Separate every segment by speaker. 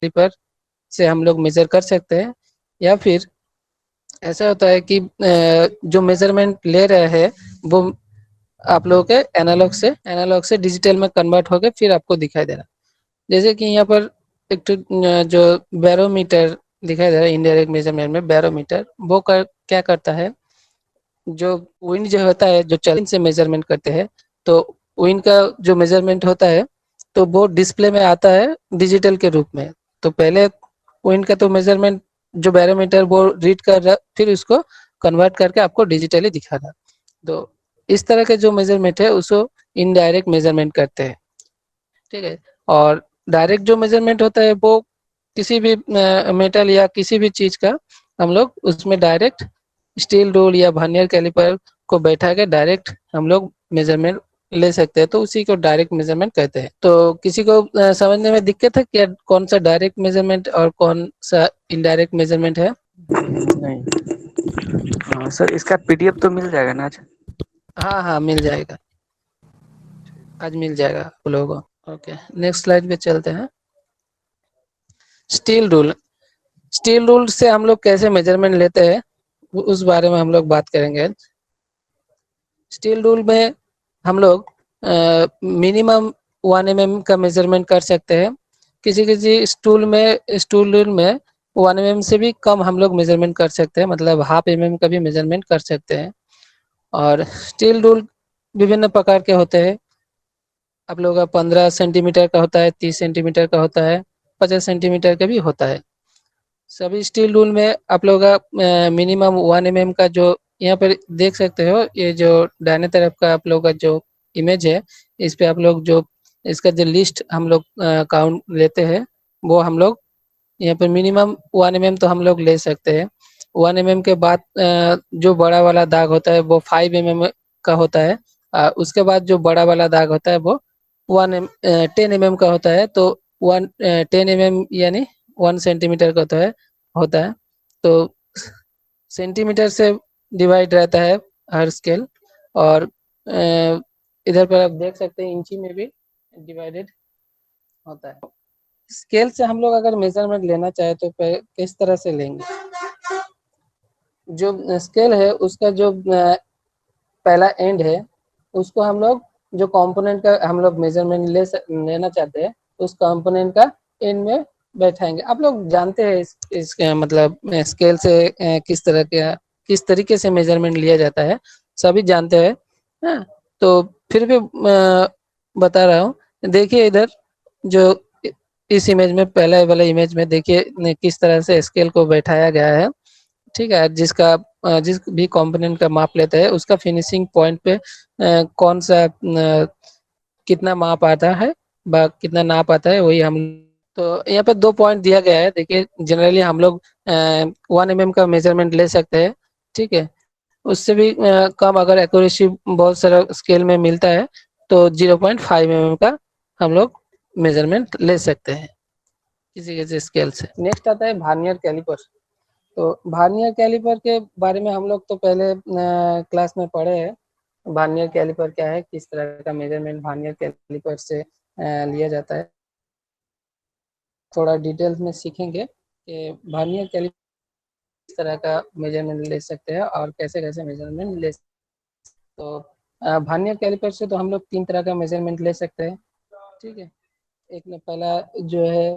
Speaker 1: Caliper से हम लोग मेजर कर सकते हैं। या फिर ऐसा होता है कि जो मेजरमेंट ले रहे हैं वो आप लोगों के एनालॉग से डिजिटल में कन्वर्ट होकर फिर आपको दिखाई दे रहा है। जैसे कि यहाँ पर एक जो बैरोमीटर दिखाई दे रहा है, इनडायरेक्ट मेजरमेंट में बैरोमीटर वो क्या करता है, जो विंड जो होता है जो चलन से मेजरमेंट करते हैं, तो विंड का जो मेजरमेंट होता है तो वो डिस्प्ले में आता है डिजिटल के रूप में। तो पहले विंड का तो मेजरमेंट जो बैरोमीटर वो रीड कर रहा, फिर उसको कन्वर्ट करके आपको डिजिटली दिखा रहा। तो इस तरह के जो मेजरमेंट है उसको इनडायरेक्ट मेजरमेंट करते हैं, ठीक है। और डायरेक्ट जो मेजरमेंट होता है वो किसी भी मेटल या किसी भी चीज का हम लोग उसमें डायरेक्ट स्टील रूल या वर्नियर कैलिपर को बैठा के डायरेक्ट हम लोग मेजरमेंट ले सकते हैं, तो उसी को डायरेक्ट मेजरमेंट कहते हैं। तो किसी को समझने में दिक्कत है क्या, कौन सा डायरेक्ट मेजरमेंट और कौन सा इनडायरेक्ट मेजरमेंट है?
Speaker 2: नहीं। हाँ सर, इसका पीडीएफ तो मिल जाएगा ना आज?
Speaker 1: हाँ हाँ, मिल जाएगा, आज मिल जाएगा आप लोगों को। ओके, नेक्स्ट स्लाइड पे चलते हैं। Steel rule. स्टील रूल से हम लोग कैसे मेजरमेंट लेते हैं उस बारे में हम लोग बात करेंगे। स्टील रूल में हम लोग मिनिमम 1 mm का मेजरमेंट कर सकते हैं। किसी किसी स्टूल रूल में 1 mm से भी कम हम लोग मेजरमेंट कर सकते हैं, मतलब हाफ का भी मेजरमेंट कर सकते हैं। और स्टील रूल विभिन्न प्रकार के होते हैं। आप लोगों का 15 सेंटीमीटर का होता है, 30 सेंटीमीटर का होता है, 50 सेंटीमीटर का भी होता है। सभी स्टील रूल में आप लोगों का मिनिमम 1 mm का जो यहाँ पर देख सकते हो, ये जो दाहिने तरफ का आप लोगों का जो इमेज है, इस पे आप लोग जो इसका जो लिस्ट हम लोग काउंट लेते हैं, वो हम लोग यहाँ पर मिनिमम 1 mm तो हम लोग ले सकते हैं। 1 mm के बाद जो बड़ा वाला दाग होता है वो 5 mm का होता है। उसके बाद जो बड़ा वाला दाग होता है वो 10 mm का होता है। तो 10 mm यानी 1 सेंटीमीटर का होता है। तो सेंटीमीटर से डिवाइड रहता है हर स्केल। और इधर पर आप देख सकते हैं इंची में भी डिवाइडेड होता है। स्केल से हम लोग अगर मेजरमेंट लेना चाहे तो किस तरह से लेंगे? जो स्केल है उसका जो पहला एंड है उसको हम लोग जो कंपोनेंट का हम लोग मेजरमेंट लेना चाहते हैं उस कंपोनेंट का एंड में बैठाएंगे। आप लोग जानते हैं इसके मतलब स्केल से किस तरीके से मेजरमेंट लिया जाता है, सभी जानते हैं। हाँ, तो फिर भी बता रहा हूँ। देखिए इधर जो इस इमेज में, पहले वाले इमेज में देखिए किस तरह से स्केल को बैठाया गया है, ठीक है। जिस भी कंपोनेंट का माप लेते हैं उसका फिनिशिंग पॉइंट पे कौन सा कितना माप आता है कितना नाप आता है वही हम। तो यहाँ पे 2 पॉइंट दिया गया है। देखिए जनरली हम लोग 1 mm का मेजरमेंट ले सकते हैं, ठीक है। उससे भी कम अगर एक्यूरेसी बहुत सारा स्केल में मिलता है तो 0.5 mm का हम लोग मेजरमेंट ले सकते हैं किसी किसी स्केल से। नेक्स्ट आता है वर्नियर कैलिपर। तो वर्नियर कैलिपर के बारे में हम लोग तो पहले क्लास में पढ़े हैं। वर्नियर कैलिपर क्या है, किस तरह का मेजरमेंट वर्नियर कैलिपर से लिया जाता है, थोड़ा डिटेल्स में सीखेंगे कि वर्नियर कैलिपर किस तरह का मेजरमेंट ले सकते हैं और कैसे कैसे मेजरमेंट ले सकते हैं। तो वर्नियर कैलिपर से तो हम लोग 3 तरह का मेजरमेंट ले सकते हैं, ठीक है। एक में पहला जो है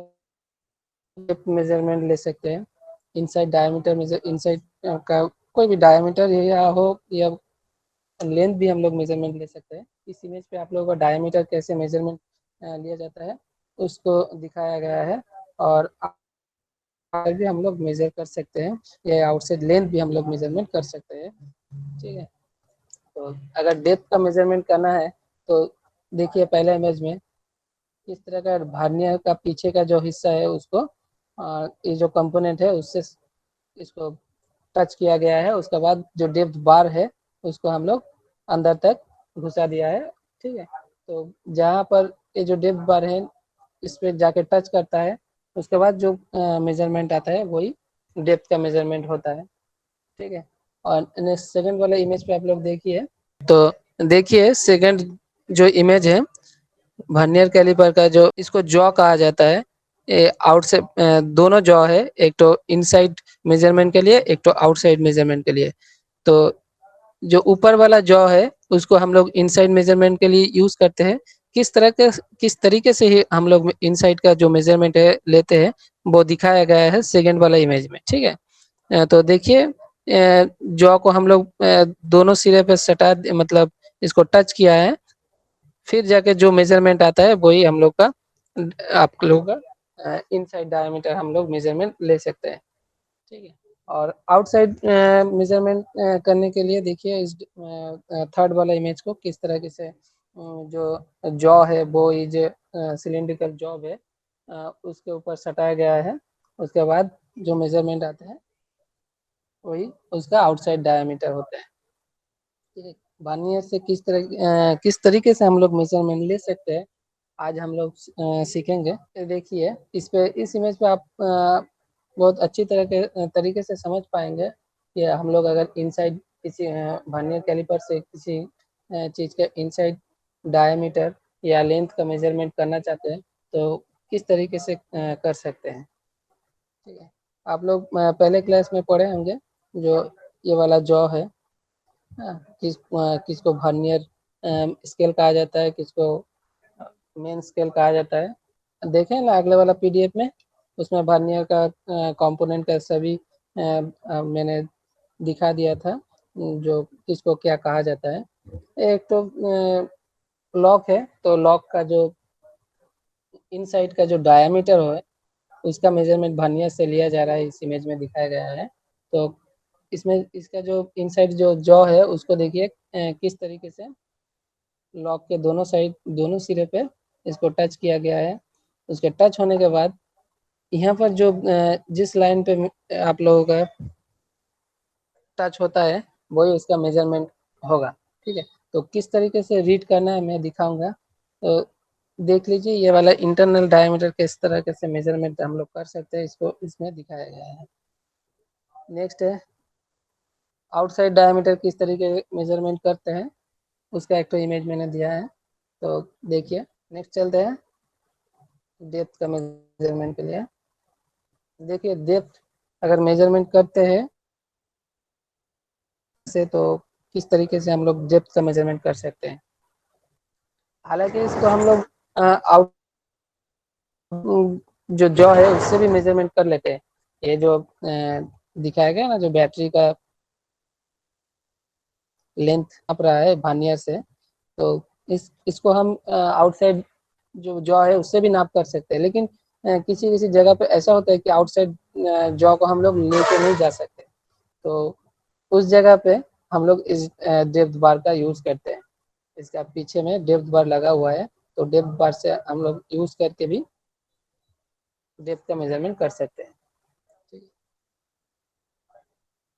Speaker 1: मेजरमेंट ले सकते हैं। इनसाइड डायमीटर मेजर, इनसाइड का कोई भी डायमीटर या हो या लेंथ भी हम लोग मेजरमेंट ले सकते हैं। इस इमेज पे आप लोगों का डायमीटर कैसे मेजरमेंट लिया जाता है उसको दिखाया गया है। और भी हम लोग मेजर कर सकते हैं या आउटसाइड लेंथ भी हम लोग मेजरमेंट कर सकते हैं, ठीक है। तो अगर डेप्थ का मेजरमेंट करना है तो देखिए पहले इमेज में इस तरह का वर्नियर का पीछे का जो हिस्सा है उसको ये जो कंपोनेंट है उससे इसको टच किया गया है। उसके बाद जो डेप्थ बार है उसको हम लोग अंदर तक घुसा दिया है, ठीक है। तो जहाँ पर ये जो डेप्थ बार है इस पे जाके टच करता है, उसके बाद जो मेजरमेंट आता है वही डेप्थ का मेजरमेंट होता है, ठीक है। और सेकंड वाला इमेज पे आप लोग देखिए। तो देखिए सेकंड जो इमेज है वर्नियर कैलिपर का, जो इसको जॉ कहा जाता है, आउटसाइड दोनों जॉ है, एक तो इनसाइड मेजरमेंट के लिए, एक तो आउटसाइड मेजरमेंट के लिए। तो जो ऊपर वाला जॉ है उसको हम लोग इनसाइड मेजरमेंट के लिए यूज करते हैं। किस तरीके से ही हम लोग इनसाइड का जो मेजरमेंट है लेते हैं वो दिखाया गया है सेकेंड वाला इमेज में, ठीक है। तो देखिए जॉ को हम लोग दोनों सिरे पे सटा मतलब इसको टच किया है, फिर जाके जो मेजरमेंट आता है वही हम लोग का आप लोगों का इनसाइड डायमीटर हम लोग मेजरमेंट ले सकते हैं, ठीक है। और आउटसाइड मेजरमेंट करने के लिए देखिए इस थर्ड वाला इमेज को किस तरह से जो जॉ है वो इज सिलेंड्रिकल जॉ है उसके ऊपर सटाया गया है। उसके बाद जो मेजरमेंट आता है वही उसका आउटसाइड डायमीटर होता है, ठीक है। वर्नियर से किस तरीके से हम लोग मेजरमेंट ले सकते हैं आज हम लोग सीखेंगे। देखिए इस इमेज पे आप बहुत अच्छी तरीके से समझ पाएंगे कि हम लोग अगर इनसाइड किसी वर्नियर कैलिपर से किसी चीज़ के इनसाइड डायमीटर या लेंथ का मेजरमेंट करना चाहते हैं तो किस तरीके से कर सकते हैं, ठीक है। आप लोग पहले क्लास में पढ़े होंगे जो ये वाला जॉ है, हाँ, किसको वर्नियर स्केल कहा जाता है, किसको मेन स्केल कहा जाता है। देखें ना अगले वाला पीडीएफ में, उसमें वर्नियर का कंपोनेंट का सभी मैंने दिखा दिया था जो किसको क्या कहा जाता है। एक तो लॉक है, तो लॉक का जो इनसाइड का जो डायमीटर है उसका मेजरमेंट वर्नियर से लिया जा रहा है, इस इमेज में दिखाया गया है। तो इसमें इसका जो इनसाइड जो जॉ है उसको देखिए किस तरीके से लॉक के दोनों साइड दोनों सिरे पे इसको टच किया गया है। उसके टच होने के बाद यहाँ पर जो जिस लाइन पे आप लोगों का टच होता है वही उसका मेजरमेंट होगा, ठीक है। तो किस तरीके से रीड करना है मैं दिखाऊंगा। तो देख लीजिए ये वाला इंटरनल डायमीटर किस तरह से मेजरमेंट हम लोग कर सकते हैं, इसको इसमें दिखाया गया है। नेक्स्ट है आउटसाइड डायमीटर किस तरीके मेजरमेंट करते हैं, उसका एक तो इमेज मैंने दिया है। तो देखिए नेक्स्ट चलते हैं डेप्थ का मेजरमेंट के लिए। देखिए डेप्थ अगर मेजरमेंट करते हैं से तो किस तरीके से हम लोग डेप्थ का मेजरमेंट कर सकते हैं। हालांकि इसको हम लोग आउट जो जॉ है उससे भी मेजरमेंट कर लेते हैं। ये जो दिखाया गया ना जो बैटरी का लेंथ नाप रहा है वर्नियर से, तो इसको हम आउटसाइड जो जॉ है उससे भी नाप कर सकते हैं। लेकिन किसी किसी जगह पे ऐसा होता है कि आउटसाइड जॉ को हम लोग लेके नहीं जा सकते, तो उस जगह पे हम लोग इस डेप्थ बार का यूज करते हैं। इसका पीछे में डेप्थ बार लगा हुआ है, तो डेप्थ बार से हम लोग यूज करके भी डेप्थ का मेजरमेंट कर सकते हैं, ठीक है।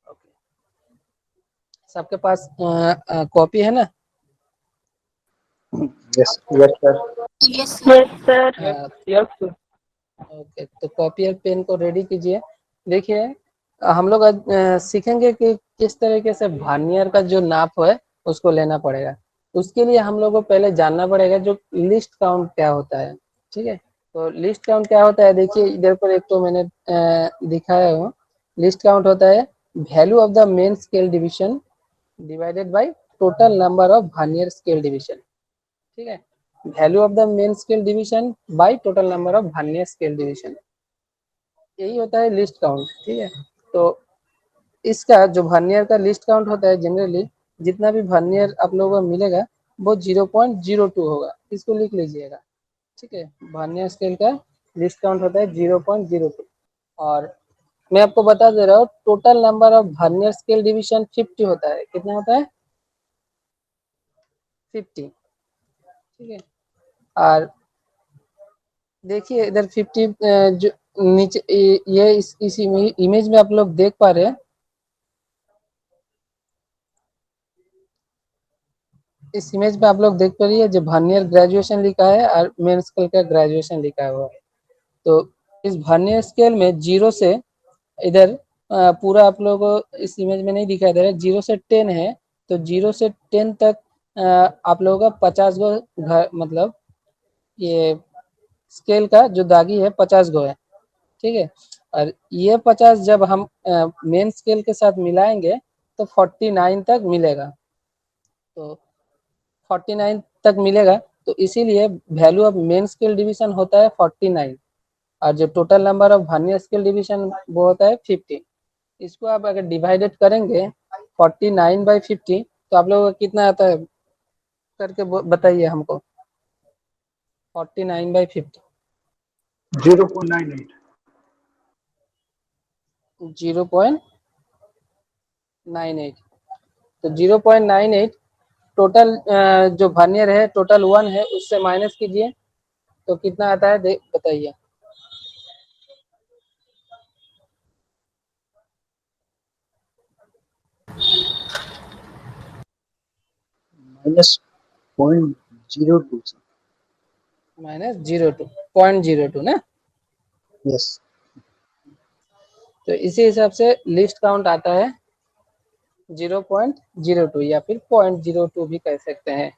Speaker 1: ओके, सबके पास कॉपी है ना?
Speaker 3: Yes, yes, sir.
Speaker 4: Yes, sir.
Speaker 2: Yes sir.
Speaker 1: Okay, तो कॉपी और पेन को रेडी कीजिए। देखिए हम लोग आज सीखेंगे कि किस तरीके से वर्नियर का जो नाप है उसको लेना पड़ेगा। उसके लिए हम लोग को पहले जानना पड़ेगा जो लिस्ट काउंट क्या होता है, ठीक है। तो लिस्ट काउंट क्या होता है, देखिए इधर पर एक तो मैंने दिखाया हूँ। लिस्ट काउंट होता है value of the main scale division divided by total number of vernier scale division, ठीक है। Value of the main scale division by total number of vernier scale division, यही होता है लिस्ट काउंट, ठीक है। तो इसका जो वर्नियर का लिस्ट काउंट होता है जनरली जितना भी वर्नियर आप लोगों को मिलेगा वो 0.02 होगा, इसको लिख लीजिएगा, ठीक है। वर्नियर स्केल का लिस्ट काउंट होता है 0.02। और मैं आपको बता दे रहा हूँ total number of vernier scale division 50 होता है। कितना होता है? 50, ठीक है। और देखिए इधर 50 जो नीचे ये इस इमेज में आप लोग देख पा रहे हैं, इस इमेज में आप लोग देख पा रही है जो वर्नियर ग्रेजुएशन लिखा है और मेन स्केल का ग्रेजुएशन लिखा हुआ है। तो इस वर्नियर स्केल में जीरो से इधर पूरा आप लोगों को इस इमेज में नहीं दिखाई दे रहा है, 0 से 10 है। तो 0 से 10 तक आप लोगों का 50 गो घर मतलब ये स्केल का जो दागी है 50 गो है, ठीक है। और ये 50 जब हम मेन स्केल के साथ मिलाएंगे तो 49 तक मिलेगा, तो 49 तक मिलेगा। तो इसीलिए value of main scale division होता है 49, और जो total number of vernier scale division वो होता है 50। इसको आप अगर डिवाइडेड करेंगे 49/50 तो आप लोगों का कितना आता है करके बताइए हमको। 49/50
Speaker 3: 0.98।
Speaker 1: 0.98, तो 0.98 टोटल जो वर्नियर है टोटल 1 है उससे माइनस कीजिए तो कितना आता है देख बताइए।
Speaker 3: -0.02 सर।
Speaker 1: -0.02 ना।
Speaker 3: यस।
Speaker 1: तो इसी हिसाब से लिस्ट काउंट आता है 0.02 या फिर 0.02 भी कह सकते हैं।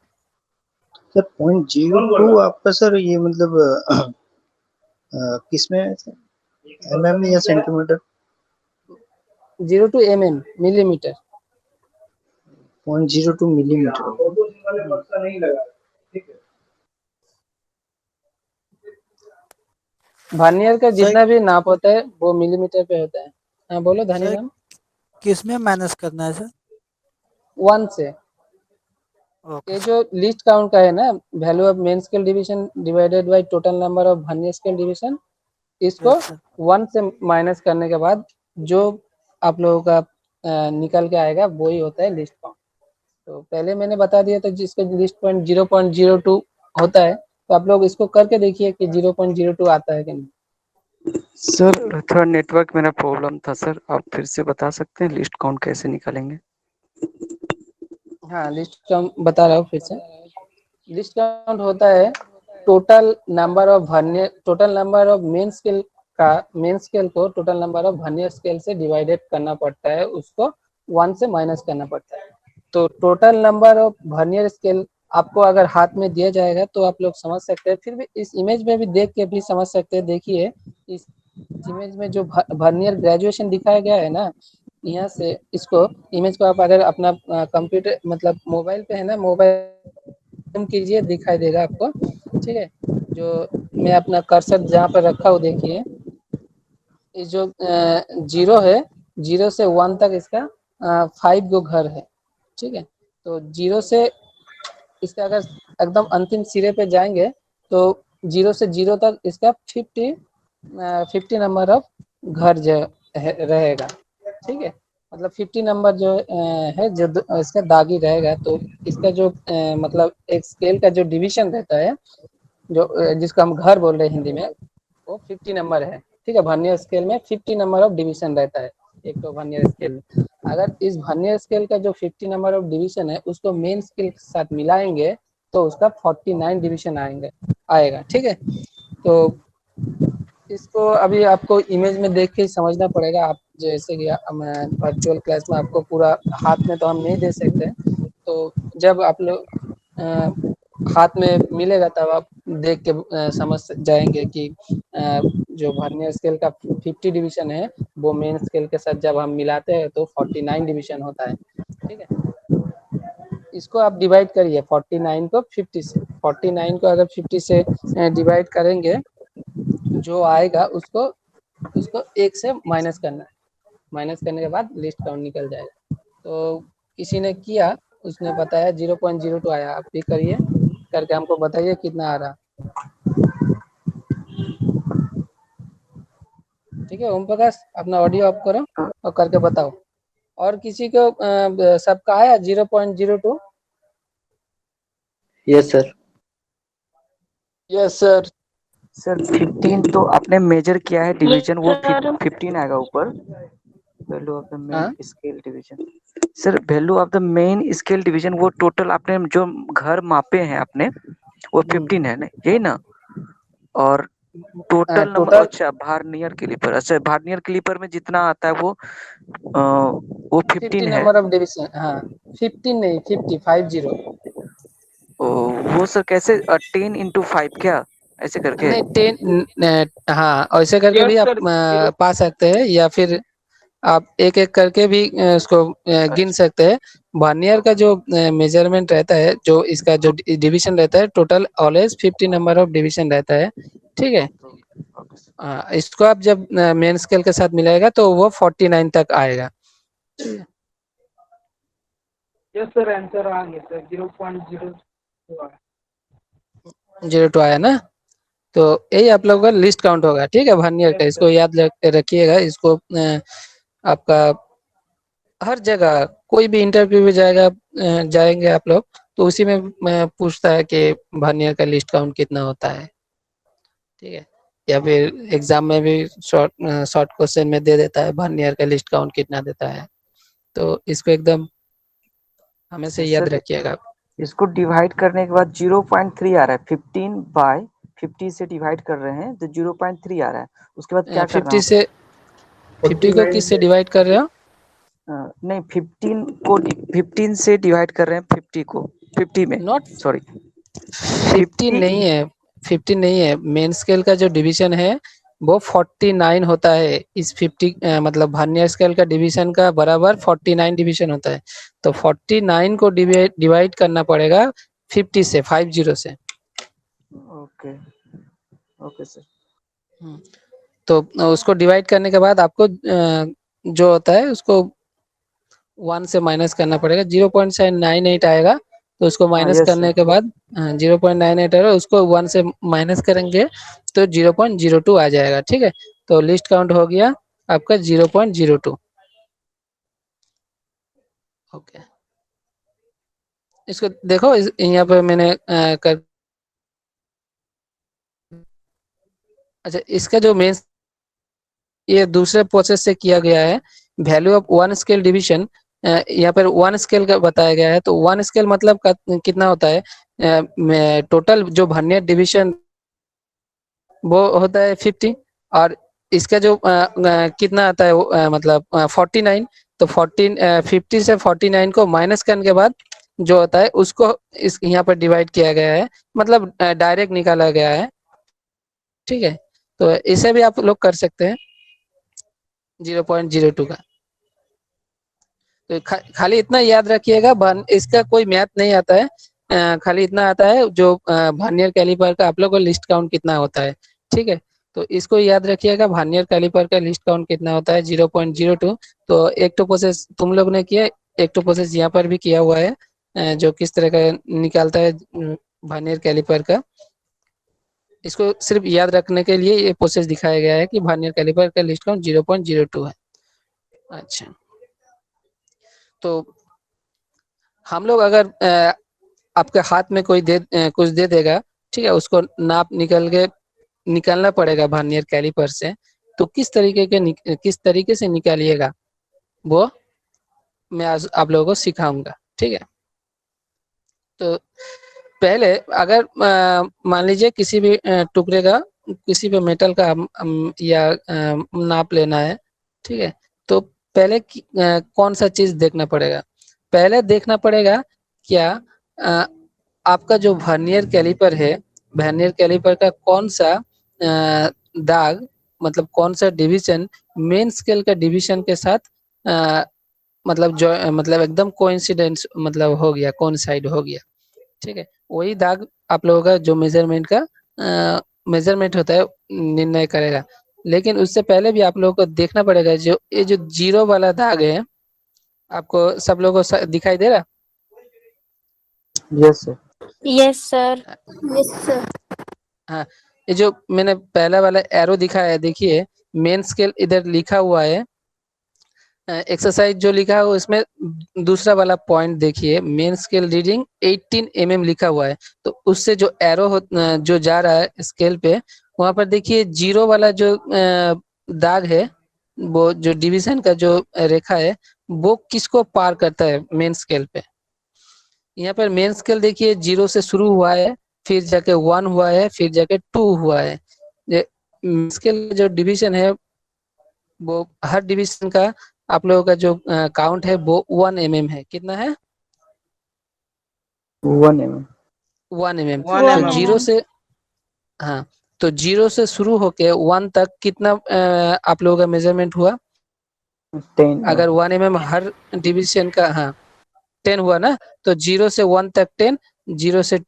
Speaker 3: सर 0.02 आपका सर ये मतलब किसमें है सर, mm या centimetre?
Speaker 1: 02 mm millimetre.
Speaker 3: 0.02 millimetre.
Speaker 1: Vernier का जितना भी नाप होता है वो मिलीमीटर पे होता है। हाँ बोलो धनी
Speaker 5: सर
Speaker 1: मैम।
Speaker 5: किस में माइनस करना है सर?
Speaker 1: 1 से।
Speaker 5: ओके
Speaker 1: ये
Speaker 5: सर।
Speaker 1: जो लिस्ट काउंट का है ना, value of main scale division divided by total number of vernier scale division, इसको
Speaker 5: यस सर।
Speaker 1: 1 से माइनस करने के बाद जो आप लोगों का निकल के आएगा वही होता है लिस्ट काउंट। तो पहले मैंने बता दिया था जिसका लिस्ट पॉइंट 0.02 होता है, तो आप लोग इसको करके देखिए कि 0.02 आता है कि नहीं।
Speaker 2: सर थोड़ा नेटवर्क मेरा प्रॉब्लम था सर, आप फिर से बता सकते हैं लिस्ट काउंट कैसे निकालेंगे?
Speaker 1: हाँ लिस्ट काउंट बता रहा हूँ फिर से। लिस्ट काउंट होता है total number of vernier, total number of main scale का, मेन स्केल को total number of vernier scale से डिवाइडेड करना पड़ता है, उसको 1 से माइनस करना पड़ता है। तो total number of vernier scale आपको अगर हाथ में दिया जाएगा तो आप लोग समझ सकते हैं, फिर भी इस इमेज में भी देख के भी समझ सकते हैं। देखिए इस इमेज में जो वर्नियर ग्रेजुएशन दिखाया गया है ना, यहाँ से इसको इमेज को आप अगर अपना कंप्यूटर मतलब मोबाइल पे है ना, मोबाइल कीजिए दिखाई देगा आपको, ठीक है। जो मैं अपना कर्सर जहाँ पर रखा हूँ देखिए, ये जो 0 है, 0 से 1 तक इसका 5 गो घर है, ठीक है। तो 0 से इसका अगर एकदम अंतिम सिरे पे जाएंगे तो 0 से 0 तक इसका 50 नंबर ऑफ घर जो रहेगा, ठीक है। मतलब 50 नंबर जो है जो इसका दागी रहेगा। तो इसका जो मतलब एक स्केल का जो डिवीजन रहता है, जो जिसको हम घर बोल रहे हैं हिंदी में, वो 50 नंबर है, ठीक है। वर्नियर स्केल में 50 नंबर ऑफ डिवीजन रहता है एक तो वर्नियर स्केल में। अगर इस वर्नियर स्केल का जो 50 नंबर ऑफ डिवीजन है उसको मेन स्केल के साथ मिलाएंगे तो उसका 49 डिवीजन आएगा, ठीक है। तो इसको अभी आपको इमेज में देख के समझना पड़ेगा। आप जैसे कि वर्चुअल क्लास में आपको पूरा हाथ में तो हम नहीं दे सकते, तो जब आप लोग हाथ में मिलेगा तब आप देख के समझ जाएंगे कि जो वर्नियर स्केल का 50 डिवीजन है वो मेन स्केल के साथ जब हम मिलाते हैं तो 49 डिवीजन होता है, ठीक है। इसको आप डिवाइड करिए 49 को 50 से, 49 को अगर 50 से डिवाइड करेंगे जो आएगा उसको उसको 1 से माइनस करना है। माइनस करने के बाद लिस्ट काउंट निकल जाएगा। तो किसी ने किया, उसने बताया 0.02 आया, आप भी करिए, करके हमको बताइए कितना आ रहा। ठीक है ओम प्रकाश, अपना ऑडियो ऑफ करो और करके बताओ। और किसी को सबका आया 0.02?
Speaker 6: Yes sir.
Speaker 1: Yes sir.
Speaker 2: Sir 15 तो आपने मेजर किया है डिवीजन, वो
Speaker 4: सर
Speaker 2: 15 आएगा ऊपर। वैल्यू ऑफ द मेन
Speaker 1: हाँ
Speaker 2: scale division, sir value of the main scale division वो टोटल आपने जो घर मापे हैं आपने वो 15 है ना, यही ना? और टोटल नंबर,
Speaker 1: टोटल
Speaker 2: अच्छा भारनियर क्लिपर, अच्छा भारनियर क्लिपर में जितना आता है वो
Speaker 1: 50
Speaker 2: 15 है।
Speaker 1: नंबर ऑफ डिवीजन, हाँ 15 नहीं 50।
Speaker 2: ओ, वो सर कैसे 10 into 5 क्या? ऐसे करके?
Speaker 1: नहीं 10 हाँ ऐसे करके भी आप पा सकते हैं, या फिर आप एक एक करके भी उसको गिन सकते हैं। वर्नियर का जो मेजरमेंट रहता है, जो इसका जो डिवीजन रहता है, total always 50 number of division रहता है, ठीक है।
Speaker 2: Okay sir.
Speaker 1: इसको आप जब मेन स्केल के साथ मिलाएगा तो वो 49 तक आएगा।
Speaker 6: यस सर, आंसर आ गया सर, 0.02
Speaker 1: 0.02 आया ना। तो यही आप लोगों का लिस्ट काउंट होगा, ठीक है, वर्नियर का। इसको याद रखिएगा। इसको आपका हर जगह कोई भी इंटरव्यू में जाएंगे आप लोग, तो उसी में पूछता है कि वर्नियर का लिस्ट काउंट कितना होता है, ठीक है। या फिर एग्जाम में भी शॉर्ट क्वेश्चन में दे देता है वर्नियर का लिस्ट काउंट कितना देता है। तो इसको एकदम हमेशा याद
Speaker 2: सर
Speaker 1: रखिएगा।
Speaker 2: इसको डिवाइड करने के बाद 0.3 आ रहा है। 15 बाय 50 से डिवाइड कर रहे हैं तो 0.3 आ रहा है। उसके बाद क्या करना
Speaker 1: 50 से 50 को किस से डिवाइड कर रहे हो?
Speaker 2: नहीं 15 से डिवाइड कर रहे हैं 50 को 50 में।
Speaker 1: नॉट
Speaker 2: सॉरी
Speaker 1: 15 नहीं है, 15 नहीं है। मेन स्केल का जो डिवीजन है वो 49 होता है। इस 50 मतलब वर्नियर स्केल का डिवीजन का बराबर 49 डिवीजन होता है। तो 49 को डिवाइड करना पड़ेगा 50 से, 50 से।
Speaker 2: Okay okay sir.
Speaker 1: तो उसको डिवाइड करने के बाद आपको जो होता है उसको 1 से माइनस करना पड़ेगा। 0.98 आएगा, तो उसको माइनस
Speaker 2: यस
Speaker 1: करने
Speaker 2: सर।
Speaker 1: के बाद 0.98 आएगा, उसको 1 से माइनस करेंगे तो 0.02 आ जाएगा, ठीक है। तो लिस्ट काउंट हो गया आपका 0.02। ओके, इसको देखो, यहाँ पे मैंने अच्छा, इसका जो मेन ये दूसरे प्रोसेस से किया गया है। Value of one scale division यहाँ पर वन स्केल का बताया गया है। तो वन स्केल मतलब कितना होता है? टोटल जो वर्नियर डिवीजन वो होता है 50, और इसका जो कितना आता है मतलब 49। तो 50 से 49 को माइनस करने के बाद जो होता है उसको इस यहाँ पर डिवाइड किया गया है, मतलब डायरेक्ट निकाला गया है, ठीक है। तो इसे भी आप लोग कर सकते हैं 0.02 का। तो खाली इतना याद रखिएगा, इसका कोई मैथ नहीं आता है। खाली इतना आता है जो वर्नियर कैलिपर का आप लोग को लिस्ट काउंट कितना होता है, ठीक है। तो इसको याद रखिएगा, वर्नियर कैलिपर का लिस्ट काउंट कितना होता है 0.02। तो एक तो प्रोसेस तुम लोग ने किया, एक तो प्रोसेस यहाँ पर भी किया हुआ है, जो किस तरह का निकालता है वर्नियर कैलिपर का। इसको सिर्फ याद रखने के लिए ये प्रोसेस दिखाया गया है कि वर्नियर कैलिपर का लिस्ट काउंट 0.02 है। अच्छा, तो हम लोग अगर आपके हाथ में कोई कुछ दे देगा, ठीक है, उसको नाप निकालना पड़ेगा वर्नियर कैलिपर से। तो किस तरीके से निकालिएगा वो मैं आज आप लोगों को सिखाऊंगा, ठीक है। तो पहले अगर मान लीजिए किसी भी टुकड़े का, किसी भी मेटल का या नाप लेना है, ठीक है। तो पहले कौन सा चीज देखना पड़ेगा? पहले देखना पड़ेगा क्या आपका जो वर्नियर कैलिपर है, वर्नियर कैलिपर का कौन सा दाग, मतलब कौन सा डिवीजन मेन स्केल का डिवीजन के साथ मतलब जो मतलब एकदम कोइंसिडेंस मतलब हो गया, कोइंसाइड हो गया, ठीक है। वही दाग आप लोगों का जो मेजरमेंट का मेजरमेंट होता है निर्णय करेगा। लेकिन उससे पहले भी आप लोगों को देखना पड़ेगा, जो ये जो जीरो वाला दाग है, आपको सब लोगों को दिखाई दे रहा?
Speaker 2: Yes sir.
Speaker 4: Yes, sir.
Speaker 7: Yes sir.
Speaker 1: हाँ, ये जो मैंने पहला वाला एरो दिखाया है, देखिए मेन स्केल इधर लिखा हुआ है। एक्सरसाइज जो लिखा है उसमें दूसरा वाला पॉइंट देखिए, मेन स्केल रीडिंग 18 mm लिखा हुआ है। तो उससे जो एरो जो जा रहा है स्केल पे, वहां पर देखिए जीरो वाला जो दाग है, वो जो डिवीजन का जो रेखा है, वो किसको पार करता है मेन स्केल पे? यहाँ पर मेन स्केल देखिए 0 से शुरू हुआ है, फिर जाके 1 हुआ है, फिर जाके 2 हुआ है। स्केल जो डिवीजन है वो हर डिवीजन का आप लोगों का जो काउंट है वो 1 mm है। कितना है?
Speaker 2: 1 mm।
Speaker 1: 1 mm।
Speaker 6: One
Speaker 1: तो
Speaker 6: mm.
Speaker 1: जीरो से हाँ, तो 0 से शुरू होके 1 तक कितना आप लोगों का मेजरमेंट हुआ?
Speaker 2: 10
Speaker 1: अगर 1 mm हर डिवीजन का, हाँ 10 हुआ ना, तो 0 से 1 तक 10, 0 से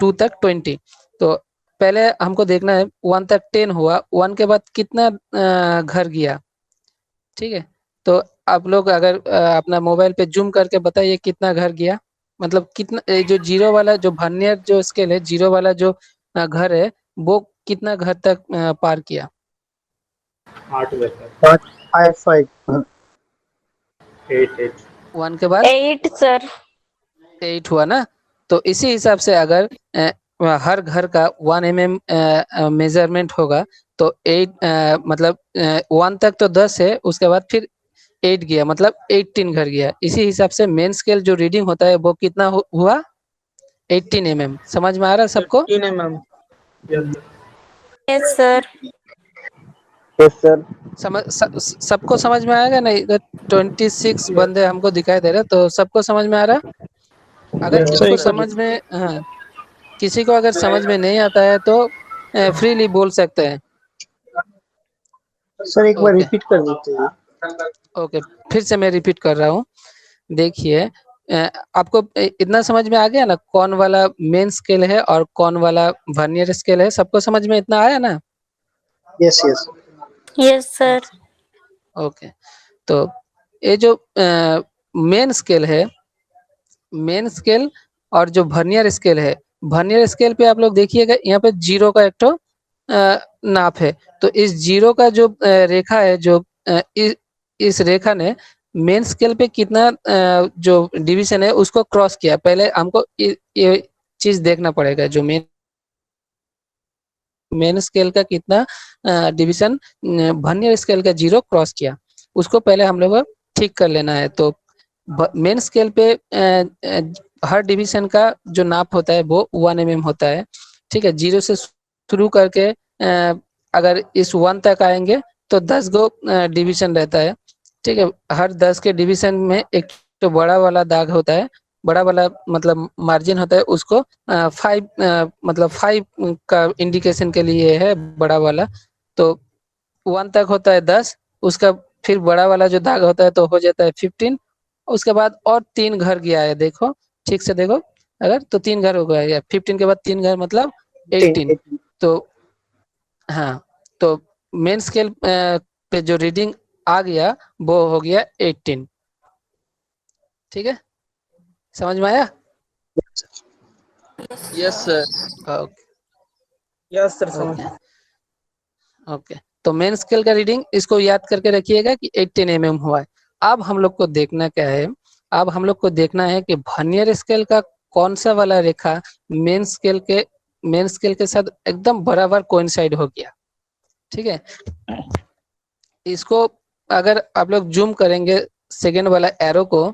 Speaker 1: 2 तक 20। तो पहले हमको देखना है 1 तक 10 हुआ, 1 के बाद कितना घर गया, ठीक है। तो आप लोग अगर अपना मोबाइल पे जूम करके बताइए कितना घर गया, मतलब कितना जो जीरो वाला जो वर्नियर जो स्केल है, जीरो वाला जो घर है, वो कितना घर तक पार किया?
Speaker 6: 8 बजे
Speaker 3: 5 5
Speaker 6: 8
Speaker 1: 1 के बाद
Speaker 4: 8 सर
Speaker 1: 8 हुआ ना। तो इसी हिसाब से अगर हर घर का 1 mm मेजरमेंट होगा, तो 8 मतलब 1 तक तो 10 है, उसके बाद फिर 8 गया, मतलब 18 घर गया। इसी हिसाब से मेन स्केल जो रीडिंग होता है वो कितना हुआ? 18 mm। समझ में आ रहा है सबको?
Speaker 6: 15 mm। Yes
Speaker 4: yes sir
Speaker 2: yes sir.
Speaker 1: सबको समझ में आएगा ना? इधर 26 बंदे हमको दिखाई दे रहे, तो सबको समझ में आ रहा? अगर
Speaker 6: यस
Speaker 3: सर
Speaker 1: किसी को
Speaker 3: एक
Speaker 6: सर।
Speaker 3: बार
Speaker 1: समझ में, हाँ, किसी को अगर समझ में नहीं आता है तो फ्रीली बोल सकते हैं।
Speaker 3: सर एक बार
Speaker 1: ओके
Speaker 3: रिपीट कर देते हैं।
Speaker 1: ओके, फिर से मैं रिपीट कर रहा हूँ। देखिए, आपको इतना समझ में आ गया ना, कौन वाला मेन स्केल है और कौन वाला वर्नियर स्केल है? सबको समझ में इतना आया ना?
Speaker 3: Yes yes
Speaker 4: yes sir
Speaker 1: okay, तो ये जो मेन स्केल है, मेन स्केल और जो वर्नियर स्केल है, वर्नियर स्केल पे आप लोग देखिएगा, यहाँ पे जीरो का एक तो नाप है। तो इस जीरो का जो रेखा है, जो इस रेखा ने मेन स्केल पे कितना जो डिवीजन है उसको क्रॉस किया। पहले हमको ये चीज देखना पड़ेगा, जो मेन स्केल का कितना डिवीजन वर्नियर स्केल का जीरो क्रॉस किया, उसको पहले हम लोग को ठीक कर लेना है। तो मेन स्केल पे हर डिवीजन का जो नाप होता है वो 1 mm होता है, ठीक है। जीरो से शुरू करके अगर इस 1 तक आएंगे तो 10 गो डिवीजन रहता है, ठीक है। हर 10 के डिवीजन में एक तो बड़ा वाला दाग होता है, बड़ा वाला मतलब मार्जिन होता है, उसको 5 मतलब 5 का इंडिकेशन के लिए है बड़ा वाला। तो 1 तक होता है 10, उसका फिर बड़ा वाला जो दाग होता है तो हो जाता है 15। उसके बाद और 3 घर गया है, देखो ठीक से देखो, अगर तो 3 घर हो गया, 15 के बाद 3 घर मतलब 18।
Speaker 3: 10
Speaker 1: तो हाँ, तो मेन स्केल पे जो रीडिंग आ गया वो हो गया 18, ठीक है। समझ में आया?
Speaker 6: Yes sir.
Speaker 1: Okay
Speaker 6: yes sir समझ।
Speaker 1: ओके ओके, तो मेन स्केल का रीडिंग इसको याद करके रखिएगा कि 18 mm हुआ है। अब हम लोग को देखना क्या है? अब हम लोग को देखना है कि वर्नियर स्केल का कौन सा वाला रेखा मेन स्केल के साथ एकदम बराबर कोइंसाइड हो गया, ठीक है। इसको अगर आप लोग जूम करेंगे सेकेंड वाला एरो को,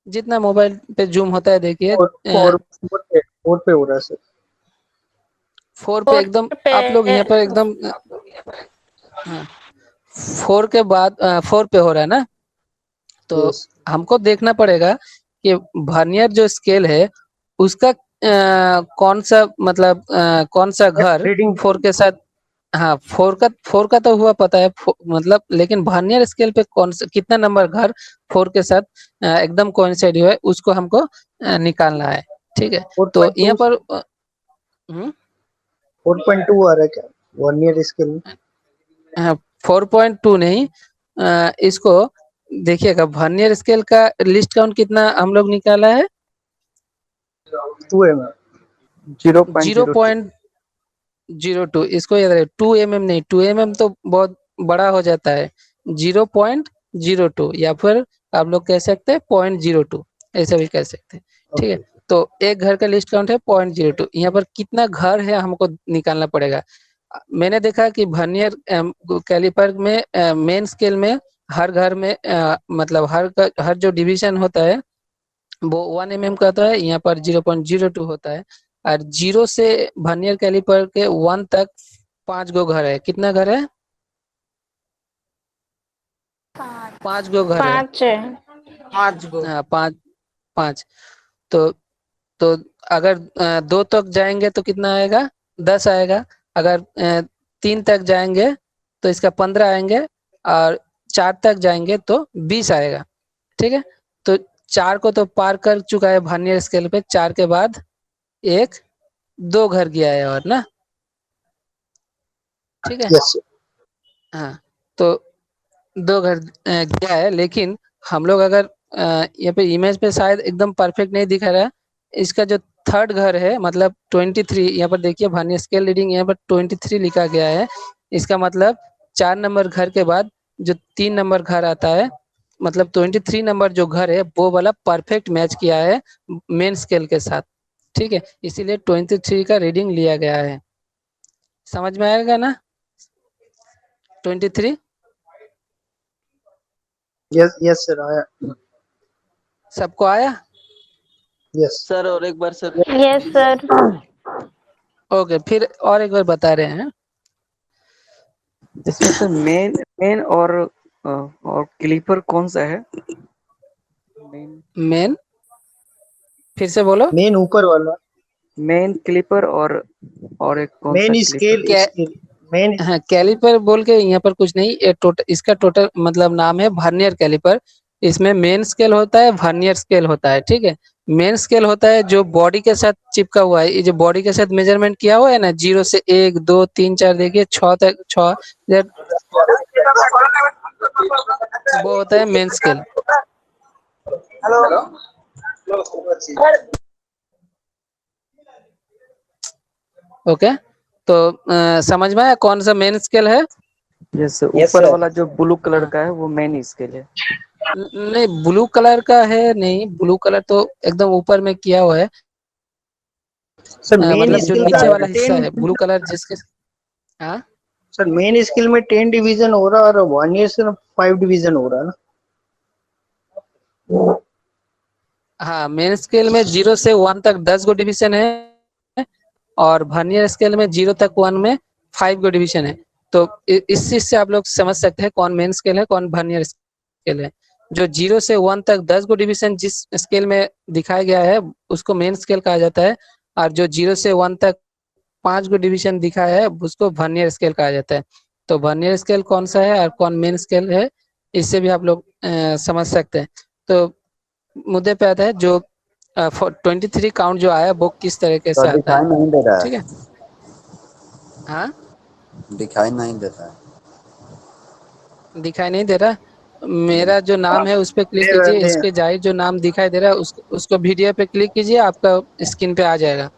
Speaker 1: जितना मोबाइल पे जूम होता है देखिए,
Speaker 3: फोर फोर फोर पे हो रहा है सर।
Speaker 1: 4 पे
Speaker 4: 4
Speaker 1: एकदम,
Speaker 4: पे
Speaker 1: आप लोग यहाँ पर एकदम, हाँ, 4 के बाद 4 पे हो रहा है ना। तो
Speaker 3: यस
Speaker 1: हमको देखना पड़ेगा कि वर्नियर जो स्केल है उसका कौन सा मतलब कौन सा घर
Speaker 3: रीडिंग
Speaker 1: 4 के साथ, हाँ 4 का तो हुआ पता है, मतलब लेकिन वर्नियर स्केल पे कौन सा कितना नंबर घर 4 के साथ एकदम कोइंसाइड हुआ है, उसको हमको निकालना है, ठीक है।
Speaker 3: फोर
Speaker 1: तो
Speaker 3: पॉइंट
Speaker 1: यहाँ
Speaker 3: टू
Speaker 1: पर
Speaker 3: 4.2 आ रहा है क्या वन ईयर स्केल में?
Speaker 1: 4.2 नहीं, इसको देखिएगा, वर्नियर स्केल का लिस्ट काउंट कितना हम लोग निकाला है?
Speaker 3: 2 mm।
Speaker 2: 0.02।
Speaker 1: 0.02। इसको याद रहे, 2 mm नहीं, 2 mm तो बहुत बड़ा हो जाता है। 0.02 या फिर आप लोग कह सकते हैं 0.02, ऐसा भी कह सकते हैं, ठीक है।
Speaker 3: ओके
Speaker 1: तो एक घर का लिस्ट काउंट है 0.02, यहाँ पर कितना घर है हमको निकालना पड़ेगा। मैंने देखा कि वर्नियर कैलिपर में मेन स्केल में हर घर में मतलब हर जो डिवीजन होता है वो 1 mm का होता है, यहाँ पर 0.02 होता है। और 0 से वर्नियर कैलिपर के 1 तक 5 गो घर है। कितना घर है? 5 गो घर है।
Speaker 4: 5 है
Speaker 6: 5 गो।
Speaker 1: हाँ, 5 5। तो तो अगर 2 तक जाएंगे तो कितना आएगा, 10 आएगा। अगर 3 तक जाएंगे तो इसका 15 आएंगे, और 4 तक जाएंगे तो 20 आएगा। ठीक है, तो 4 को तो पार कर चुका है वर्नियर स्केल पे, 4 के बाद 1 2 घर गया है और ना, ठीक है।
Speaker 3: यस
Speaker 1: हाँ, तो 2 घर गया है, लेकिन हम लोग अगर यहाँ पे इमेज पे शायद एकदम परफेक्ट नहीं दिखा रहा है। इसका जो थर्ड घर है मतलब 23, यहाँ पर देखिए वर्नियर स्केल रीडिंग यहाँ पर 23 लिखा गया है। इसका मतलब 4 नंबर घर के बाद जो 3 नंबर घर आता है, मतलब 23 नंबर जो घर है वो वाला परफेक्ट मैच किया है मेन स्केल के साथ। ठीक है, इसीलिए 23 का रीडिंग लिया गया है। समझ में आएगा ना 23?
Speaker 3: यस सर आया।
Speaker 1: सबको आया?
Speaker 3: यस
Speaker 2: सर और एक बार सर।
Speaker 4: Yes sir.
Speaker 1: ओके, फिर और एक बार बता रहे हैं।
Speaker 2: इसमें सर मेन मेन और क्लीपर कौन सा है?
Speaker 1: मेन, फिर से बोलो।
Speaker 3: मेन ऊपर वाला,
Speaker 2: मेन क्लीपर और एक कौन सा
Speaker 3: मेन
Speaker 2: क्लीपर?
Speaker 1: क्या?
Speaker 3: Scale main.
Speaker 1: हाँ, कैलिपर बोल के यहाँ पर कुछ नहीं, ये टोटल, इसका टोटल मतलब नाम है वर्नियर कैलिपर। इसमें मेन स्केल होता है, वर्नियर स्केल होता है। ठीक है, मेन स्केल होता है जो बॉडी के साथ चिपका हुआ है, ये जो बॉडी के साथ मेजरमेंट किया हुआ है ना, 0 से 1 2 3 4 देखिए 6 तक, 6 वो होता है मेन स्केल। ओके, तो समझ में आया कौन सा मेन स्केल है?
Speaker 2: यस,
Speaker 3: Yes,
Speaker 2: ऊपर
Speaker 3: sir.
Speaker 2: वाला जो ब्लू कलर
Speaker 1: हाँ।
Speaker 2: का है वो मेन स्केल है।
Speaker 1: नहीं, ब्लू कलर का है नहीं, ब्लू कलर तो एकदम ऊपर में किया हुआ है।
Speaker 3: सर मेन
Speaker 1: मतलब जो
Speaker 3: स्केल का
Speaker 1: नीचे वाला हिस्सा
Speaker 3: 10।
Speaker 1: है ब्लू कलर जिसके, हाँ
Speaker 3: सर मेन स्केल में 10 डिवीजन हो रहा है और 1 ईयर से 5 डिवीजन हो रहा है ना।
Speaker 1: हाँ, मेन स्केल में 0 से 1 तक 10 गो डिवीजन है, और वर्नियर स्केल में 0 तक 1 में 5 गो डिवीजन है। तो इस चीज से आप लोग समझ सकते हैं कौन मेन स्केल है कौन वर्नियर स्केल है। जो 0 से 1 तक 10 गो डिवीजन जिस स्केल में दिखाया गया है उसको मेन स्केल कहा जाता है, और जो 0 से 1 तक 5 गो डिवीजन दिखाया है उसको वर्नियर स्केल कहा जाता है। तो वर्नियर स्केल कौन सा है और कौन मेन स्केल है, इससे भी आप लोग समझ सकते हैं। तो मुद्दे पे आता है, जो 23 काउंट जो आया वो किस तरीके
Speaker 7: तो
Speaker 1: से आता
Speaker 7: दिखाई
Speaker 1: है।
Speaker 7: नहीं दे रहा
Speaker 1: ठीक है,
Speaker 7: है,
Speaker 1: हाँ
Speaker 7: दिखाई नहीं देता है।
Speaker 1: दिखाई नहीं दे रहा। मेरा जो नाम है उस पर क्लिक
Speaker 3: दे
Speaker 1: कीजिए,
Speaker 3: दे
Speaker 1: इस पे जाइए, जो नाम दिखाई दे रहा है उसको वीडियो पे क्लिक कीजिए, आपका स्क्रीन पे आ जाएगा।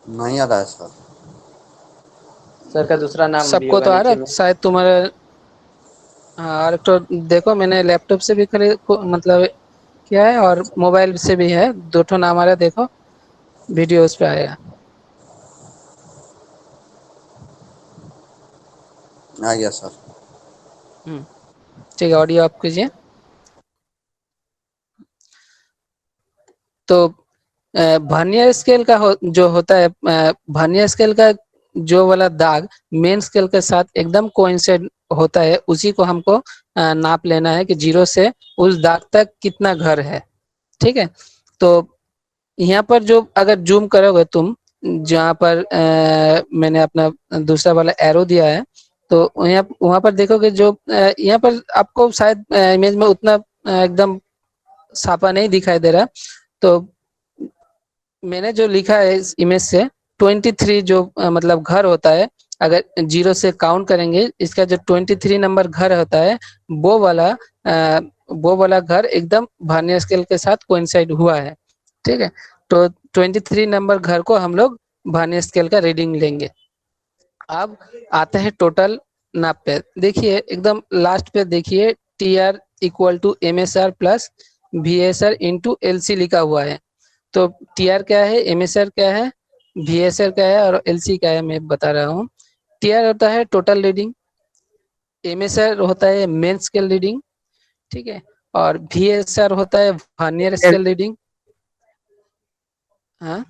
Speaker 7: नहीं आ रहा है सर।
Speaker 8: सर का दूसरा नाम भी
Speaker 1: सबको
Speaker 8: होगा
Speaker 1: तो आ रहा
Speaker 8: नीचे
Speaker 1: है
Speaker 8: में।
Speaker 1: शायद तुम्हारा। हाँ, और तो देखो मैंने लैपटॉप से भी मतलब किया है और मोबाइल से भी है, दो ठो नाम आ रहा है, देखो वीडियो उस पे आएगा।
Speaker 7: आ गया सर।
Speaker 1: ठीक है, ऑडियो आप कीजिए। तो वर्नियर स्केल का जो होता है, वर्नियर स्केल का जो वाला दाग मेन स्केल के साथ एकदम कोइंसाइड होता है, उसी को हमको नाप लेना है कि 0 से उस दाग तक कितना घर है। ठीक है, तो यहाँ पर जो अगर जूम करोगे तुम, जहाँ पर मैंने अपना दूसरा वाला एरो दिया है, तो यहाँ वहाँ पर देखोगे जो यहाँ पर आपको शायद इमेज में उतना एकदम साफा नहीं दिखाई दे रहा। तो मैंने जो लिखा है इस इमेज से 23 जो मतलब घर होता है, अगर 0 से काउंट करेंगे, इसका जो 23 नंबर घर होता है वो वाला घर एकदम वर्नियर स्केल के साथ कोइंसाइड हुआ है। ठीक है, तो 23 नंबर घर को हम लोग वर्नियर स्केल का रीडिंग लेंगे। अब आते हैं टोटल नाप पे, देखिए एकदम लास्ट पे देखिए TR equal to MSR plus VSR into LC लिखा हुआ है। तो TR क्या है, MSR क्या है, VSR क्या है और LC क्या है, मैं बता रहा हूँ। TR होता है टोटल रीडिंग, MSR होता है मेन स्केल रीडिंग, ठीक है, और VSR होता है वर्नियर स्केल रीडिंग, हाँ,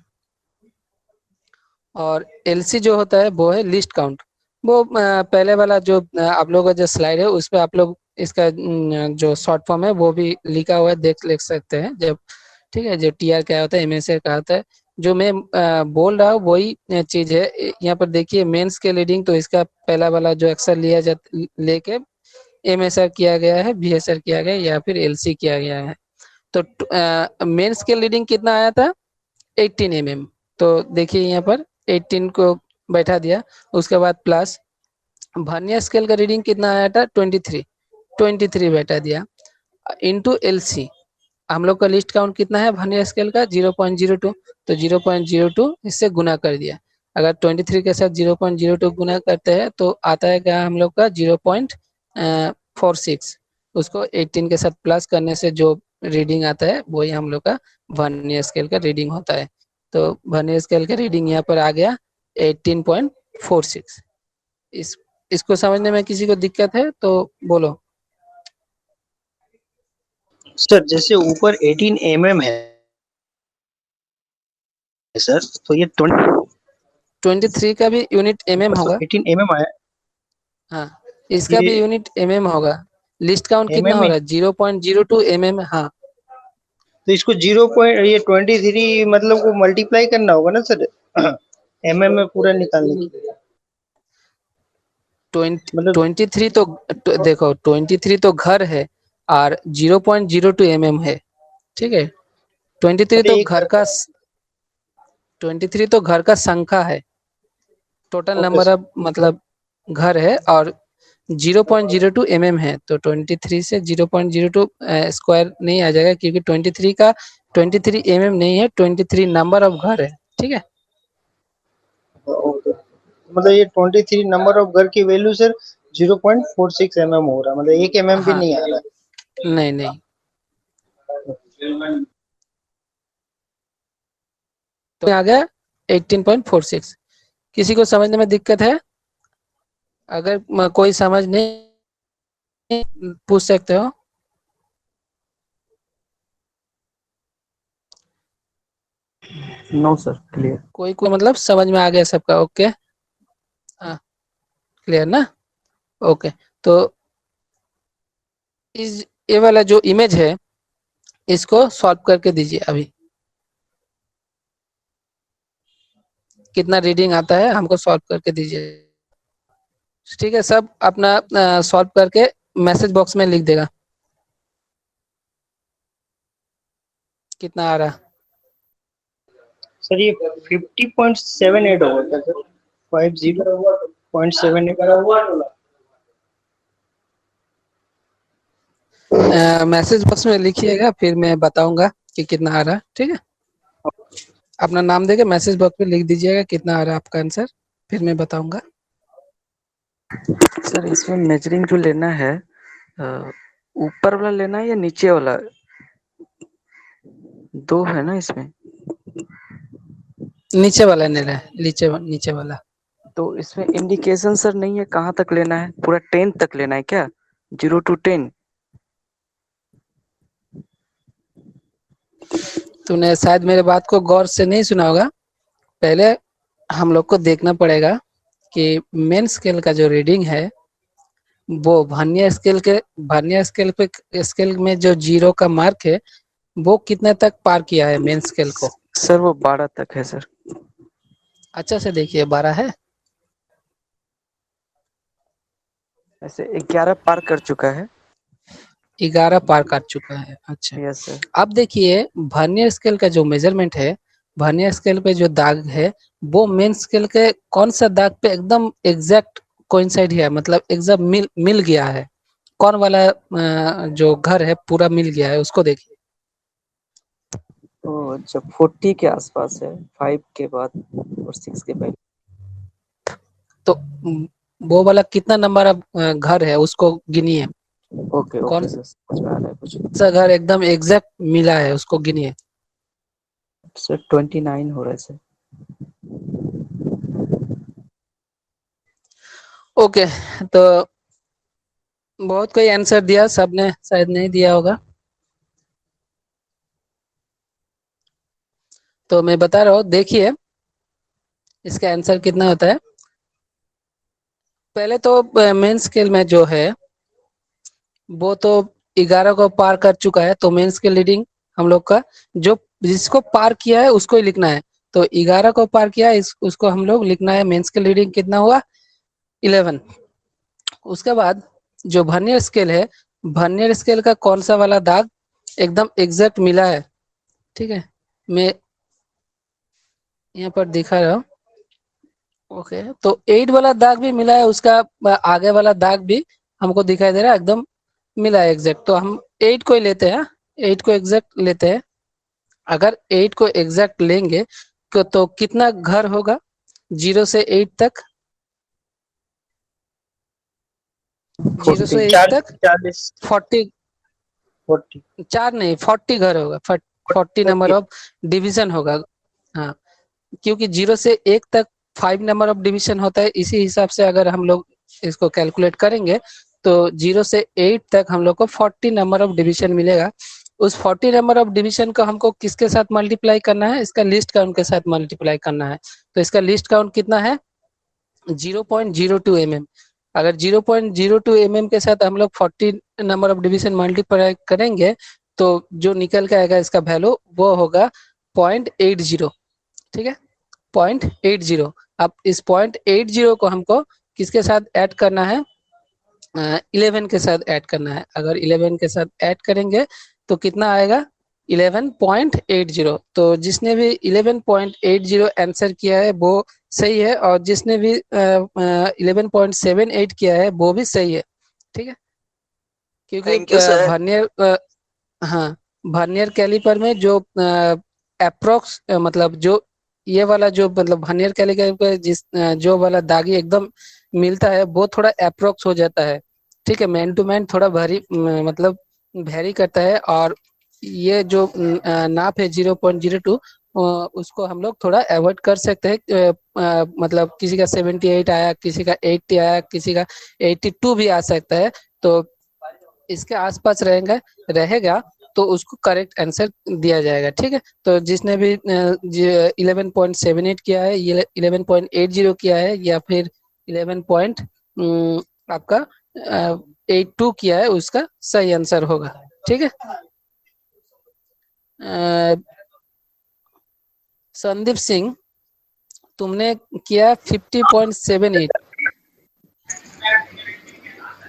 Speaker 1: और LC जो होता है वो है लिस्ट काउंट। वो पहले वाला जो आप लोगों का जो स्लाइड है उसपे आप लोग इसका जो शॉर्ट फॉर्म है वो भी लिखा हुआ है, देख सकते हैं जब ठीक है, जो टीआर क्या होता है, एमएसआर क्या होता है, जो मैं बोल रहा हूँ वही चीज है। यहाँ पर देखिए मेंस के रीडिंग, तो इसका पहला वाला जो अक्षर लिया जाता लेके एमएसआर किया गया है, बीएसआर किया गया है, या फिर एलसी किया गया है। तो मेंस के रीडिंग कितना आया था, 18 mm। तो देखिए यहाँ पर 18 को बैठा दिया, उसके बाद प्लस वर्नियर स्केल का रीडिंग कितना आया था, 23 बैठा दिया, इनटू एलसी। हम लोग का लिस्ट काउंट कितना है वर्नियर स्केल का, 0.02, तो 0.02 इससे गुना कर दिया। अगर 23 के साथ 0.02 गुना करते हैं तो आता है क्या हम लोग का 0.46। उसको 18 के साथ प्लस करने से जो रीडिंग आता है वही हम लोग का वर्नियर स्केल का रीडिंग होता है। तो वर्नियर स्केल का रीडिंग यहाँ पर आ गया 18.46। इसको समझने में किसी को दिक्कत है तो बोलो।
Speaker 3: सर जैसे ऊपर 18 mm है सर, तो ये
Speaker 1: 23 का भी यूनिट होगा।
Speaker 3: 18 mm आया,
Speaker 1: हाँ, इसका
Speaker 3: ये
Speaker 1: भी यूनिट होगा। लिस्ट काउंट कितना
Speaker 3: mm
Speaker 1: हो
Speaker 3: में,
Speaker 1: रहा है, 0.02 हाँ।
Speaker 3: तो इसको 0 पॉइंट ये 23 मतलब को मल्टीप्लाई करना होगा ना सर, में पूरा निकालने के लिए, मतलब
Speaker 1: 23 देखो 23 तो घर है और 0.02 है, ठीक है। 23 तो
Speaker 3: एक,
Speaker 1: घर का 23 तो घर का संख्या है, total
Speaker 3: okay
Speaker 1: number
Speaker 3: sir,
Speaker 1: of मतलब घर है, और 0.02 है। तो 23 से 0.02 स्क्वायर नहीं आ जाएगा, क्योंकि 23 का 23 नहीं है, 23 नंबर ऑफ घर है, ठीक है।
Speaker 3: ओके, मतलब ये 23 नंबर ऑफ घर की वैल्यू सर 0.46 हो रहा है, मतलब 1 भी
Speaker 1: हाँ,
Speaker 3: नहीं आ रहा
Speaker 1: नहीं नहीं,
Speaker 3: है।
Speaker 1: तो आ गया 18.46। किसी को समझने में दिक्कत है? अगर कोई समझ नहीं पूछ सकते हो।
Speaker 2: No sir, clear.
Speaker 1: कोई मतलब समझ में आ गया सबका? ओके, हाँ, क्लियर ना? ओके, तो इस ये वाला जो इमेज है इसको सॉल्व करके दीजिए अभी। कितना रीडिंग आता है हमको सॉल्व करके दीजिए, ठीक है। सब अपना सॉल्व करके मैसेज बॉक्स में लिख देगा कितना आ रहा।
Speaker 3: सर ये 50.78 होगा सर, 50.78।
Speaker 1: मैसेज बॉक्स में लिखिएगा, फिर मैं बताऊंगा कि कितना आ रहा, ठीक है। अपना नाम देके मैसेज बॉक्स में लिख दीजिएगा कितना आ रहा है आपका आंसर, फिर मैं बताऊंगा।
Speaker 2: सर इसमें मेजरिंग जो लेना है, ऊपर वाला लेना है या नीचे वाला? दो है ना इसमें।
Speaker 1: नीचे वाला ले रहा है, नीचे वाला।
Speaker 2: तो इसमें इंडिकेशन सर नहीं है कहाँ तक लेना है, पूरा 10 तक लेना है क्या, 0 to 10?
Speaker 1: तूने शायद मेरे बात को गौर से नहीं सुना होगा। पहले हम लोग को देखना पड़ेगा कि मेन स्केल का जो रीडिंग है वो वर्नियर स्केल में जो 0 का मार्क है वो कितने तक पार किया है मेन स्केल को।
Speaker 2: सर वो 12 तक है सर।
Speaker 1: अच्छा से देखिए, 12 है।
Speaker 2: ऐसे 11 पार कर चुका है।
Speaker 1: 11 पार कर चुका है, अच्छा।
Speaker 2: Yes sir.
Speaker 1: अब देखिए वर्नियर स्केल का जो मेजरमेंट है, वर्नियर स्केल पे जो दाग है वो मेन स्केल के कौन सा दाग पे एकदम एग्जैक्ट कोइंसाइड है, मतलब एग्जैक्ट मिल गया है। कौन वाला जो घर है पूरा मिल गया है, उसको देखिए।
Speaker 2: तो अच्छा 40 के आसपास है, 5 के बाद और 6 के पहले।
Speaker 1: तो वो वाला कितना नंबर अब घर है उसको गिनिए।
Speaker 2: ओके
Speaker 1: कौन
Speaker 2: ओके सर, समझ में आ रहा है कुछ।
Speaker 1: सा घर एकदम एग्जैक्ट मिला है उसको गिनिए।
Speaker 2: सर 29 हो रहा है सर।
Speaker 1: ओके, तो बहुत कोई आंसर दिया, सबने शायद नहीं दिया होगा, तो मैं बता रहा हूँ। देखिए इसका आंसर कितना होता है। पहले तो मेन स्केल में जो है वो तो 11 को पार कर चुका है, तो मेन स्केल रीडिंग हम लोग का जो जिसको पार किया है उसको ही लिखना है। तो 11 को पार किया है, उसको हम लोग लिखना है। मेन स्केल रीडिंग कितना हुआ? 11। उसके बाद जो वर्नियर स्केल है, वर्नियर स्केल का कौन सा वाला दाग एकदम एग्जैक्ट मिला है, ठीक है, मैं यहाँ पर दिखा रहा हूँ। ओके, तो 8 वाला दाग भी मिला है, उसका आगे वाला दाग भी हमको दिखाई दे रहा है, एकदम मिला है एग्जैक्ट। तो हम 8 को ही लेते हैं, 8 को एग्जैक्ट लेते हैं। अगर 8 को एग्जैक्ट लेंगे तो कितना घर होगा 0 से 8 तक? 0 से 8 तक
Speaker 3: 40
Speaker 1: 40,
Speaker 3: 40
Speaker 1: 4 नहीं 40 घर होगा, 40 नंबर ऑफ डिवीजन होगा। हाँ, क्योंकि 0 से 1 तक 5 नंबर ऑफ डिवीजन होता है, इसी हिसाब से अगर हम लोग इसको कैलकुलेट करेंगे तो 0 से 8 तक हम लोग को 40 नंबर ऑफ डिवीजन मिलेगा। उस 40 नंबर ऑफ डिवीजन को हमको किसके साथ मल्टीप्लाई करना है? इसका लिस्ट काउंट के साथ मल्टीप्लाई करना है। तो इसका लिस्ट काउंट कितना है? 0.02 mm। अगर 0.02 mm के साथ हम लोग 40 नंबर ऑफ डिवीजन मल्टीप्लाई करेंगे तो जो निकल के आएगा इसका वैल्यू वो होगा 0.80, ठीक है, 0.80। अब इस 0.80 को हमको किसके साथ ऐड करना है? 11 के साथ ऐड करना है। अगर 11 के साथ ऐड करेंगे तो कितना आएगा? 11.80। तो जिसने भी 11.80 आंसर किया है वो सही है, और जिसने भी 11.78 किया है वो भी सही है, ठीक है। क्योंकि
Speaker 2: थैंक यू सर।
Speaker 1: वर्नियर, हाँ, वर्नियर कैलिपर में जो अप्रोक्स मतलब जो ये वाला जो मतलब वर्नियर कैलिपर पे जो वाला दागी एकदम मिलता है वो थोड़ा अप्रोक्स हो जाता है, ठीक है। मैन टू मैन थोड़ा भारी मतलब वेरी करता है, और ये जो नाप है 0.02, उसको हम लोग थोड़ा अवॉइड कर सकते हैं। मतलब किसी का 78 आया, किसी का 80 आया, किसी का 82 भी आ सकता है। तो इसके आसपास रहेगा रहेगा तो उसको करेक्ट आंसर दिया जाएगा, ठीक है। तो जिसने भी 11.78 किया है, ये 11.80 किया है, या फिर 11 पॉइंट आपका 82 किया है, उसका सही आंसर होगा, ठीक है। संदीप सिंह, तुमने किया 50.78,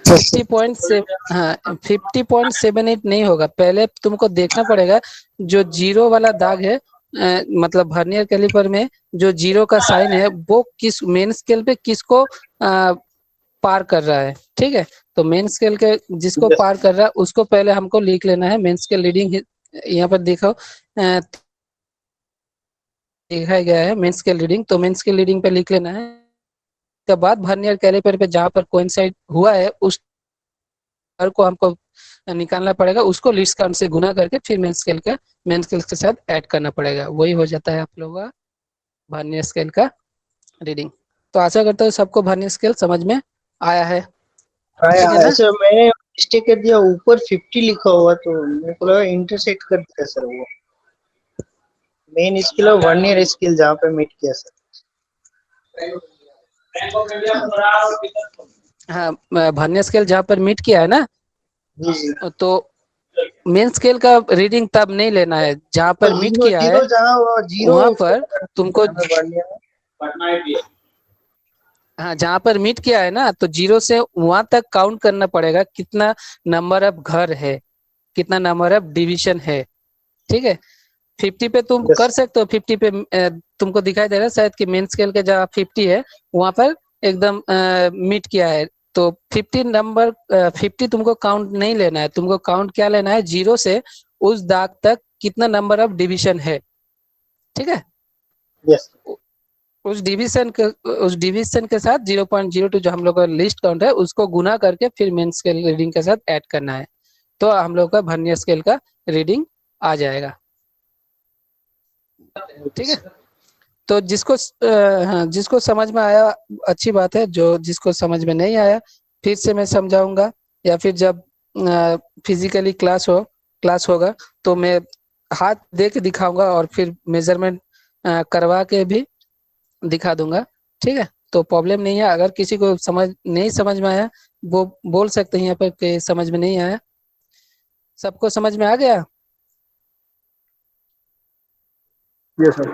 Speaker 1: 50.7, हाँ 50.78 नहीं होगा। पहले तुमको देखना पड़ेगा जो जीरो वाला दाग है, मतलब वर्नियर कैलिपर में जो जीरो का साइन है वो किस मेन स्केल पे किसको पार कर रहा है, ठीक है। तो मेन स्केल के जिसको पार कर रहा है उसको पहले हमको लिख लेना है। मेन स्केल रीडिंग यहाँ पर देखो दिखाया गया है मेन स्केल रीडिंग, तो मेन स्केल रीडिंग पे लिख लेना है। उसके बाद वर्नियर कैलिपर पे जहाँ पर कोइंसाइड हुआ है उस को हमको निकालना पड़ेगा, उसको लीस्ट काउंट से गुना करके फिर मेन स्केल के साथ ऐड करना पड़ेगा। वही हो जाता है आप लोगों का वर्नियर स्केल का रीडिंग। तो आशा करता हूँ सबको वर्नियर स्केल समझ में आया है, ठीक है ना?
Speaker 3: सर मैंने मिस्टेक कर दिया, ऊपर 50 लिखा हुआ तो मेरे को लगा इंटरसेक्ट कर दिया सर। वो मेन स्किल और वर्नियर स्किल जहाँ पे मीट किया सर।
Speaker 1: हाँ, वर्नियर स्केल जहाँ पर मीट किया है ना,
Speaker 3: जी जी।
Speaker 1: तो मेन स्केल का रीडिंग तब नहीं लेना है जहाँ पर मीट
Speaker 3: जीरो
Speaker 1: किया है,
Speaker 3: जीरो जहाँ जीरो
Speaker 1: वहां पर तुमको
Speaker 3: वर्नियर
Speaker 1: हाँ जहाँ पर मीट किया है ना, तो 0 से वहां तक काउंट करना पड़ेगा कितना नंबर ऑफ घर है, कितना नंबर ऑफ डिवीजन है, ठीक है। 50 पे तुम कर सकते हो, 50 पे तुमको दिखाई दे रहा है शायद कि मेन स्केल के जहाँ 50 है वहां पर एकदम मीट किया है। तो 50 नंबर 50 तुमको काउंट नहीं लेना है, तुमको काउंट क्या लेना है? 0 से उस दाग तक कितना नंबर ऑफ डिवीजन है, ठीक है।
Speaker 3: यस।
Speaker 1: उस डिवीजन के साथ 0.02 जो हम लोग का लिस्ट काउंट है उसको गुना करके फिर मेन स्केल रीडिंग के साथ ऐड करना है, तो हम लोग का वर्नियर स्केल का रीडिंग आ जाएगा, ठीक है। तो हाँ, जिसको समझ में आया अच्छी बात है, जो जिसको समझ में नहीं आया फिर से मैं समझाऊंगा, या फिर जब फिजिकली क्लास होगा तो मैं हाथ दे के दिखाऊंगा और फिर मेजरमेंट करवा के भी दिखा दूंगा, ठीक है। तो प्रॉब्लम नहीं है। अगर किसी को नहीं समझ में आया वो बोल सकते हैं यहाँ पर कि समझ में नहीं आया। सबको समझ में आ गया?
Speaker 6: Yes, sir.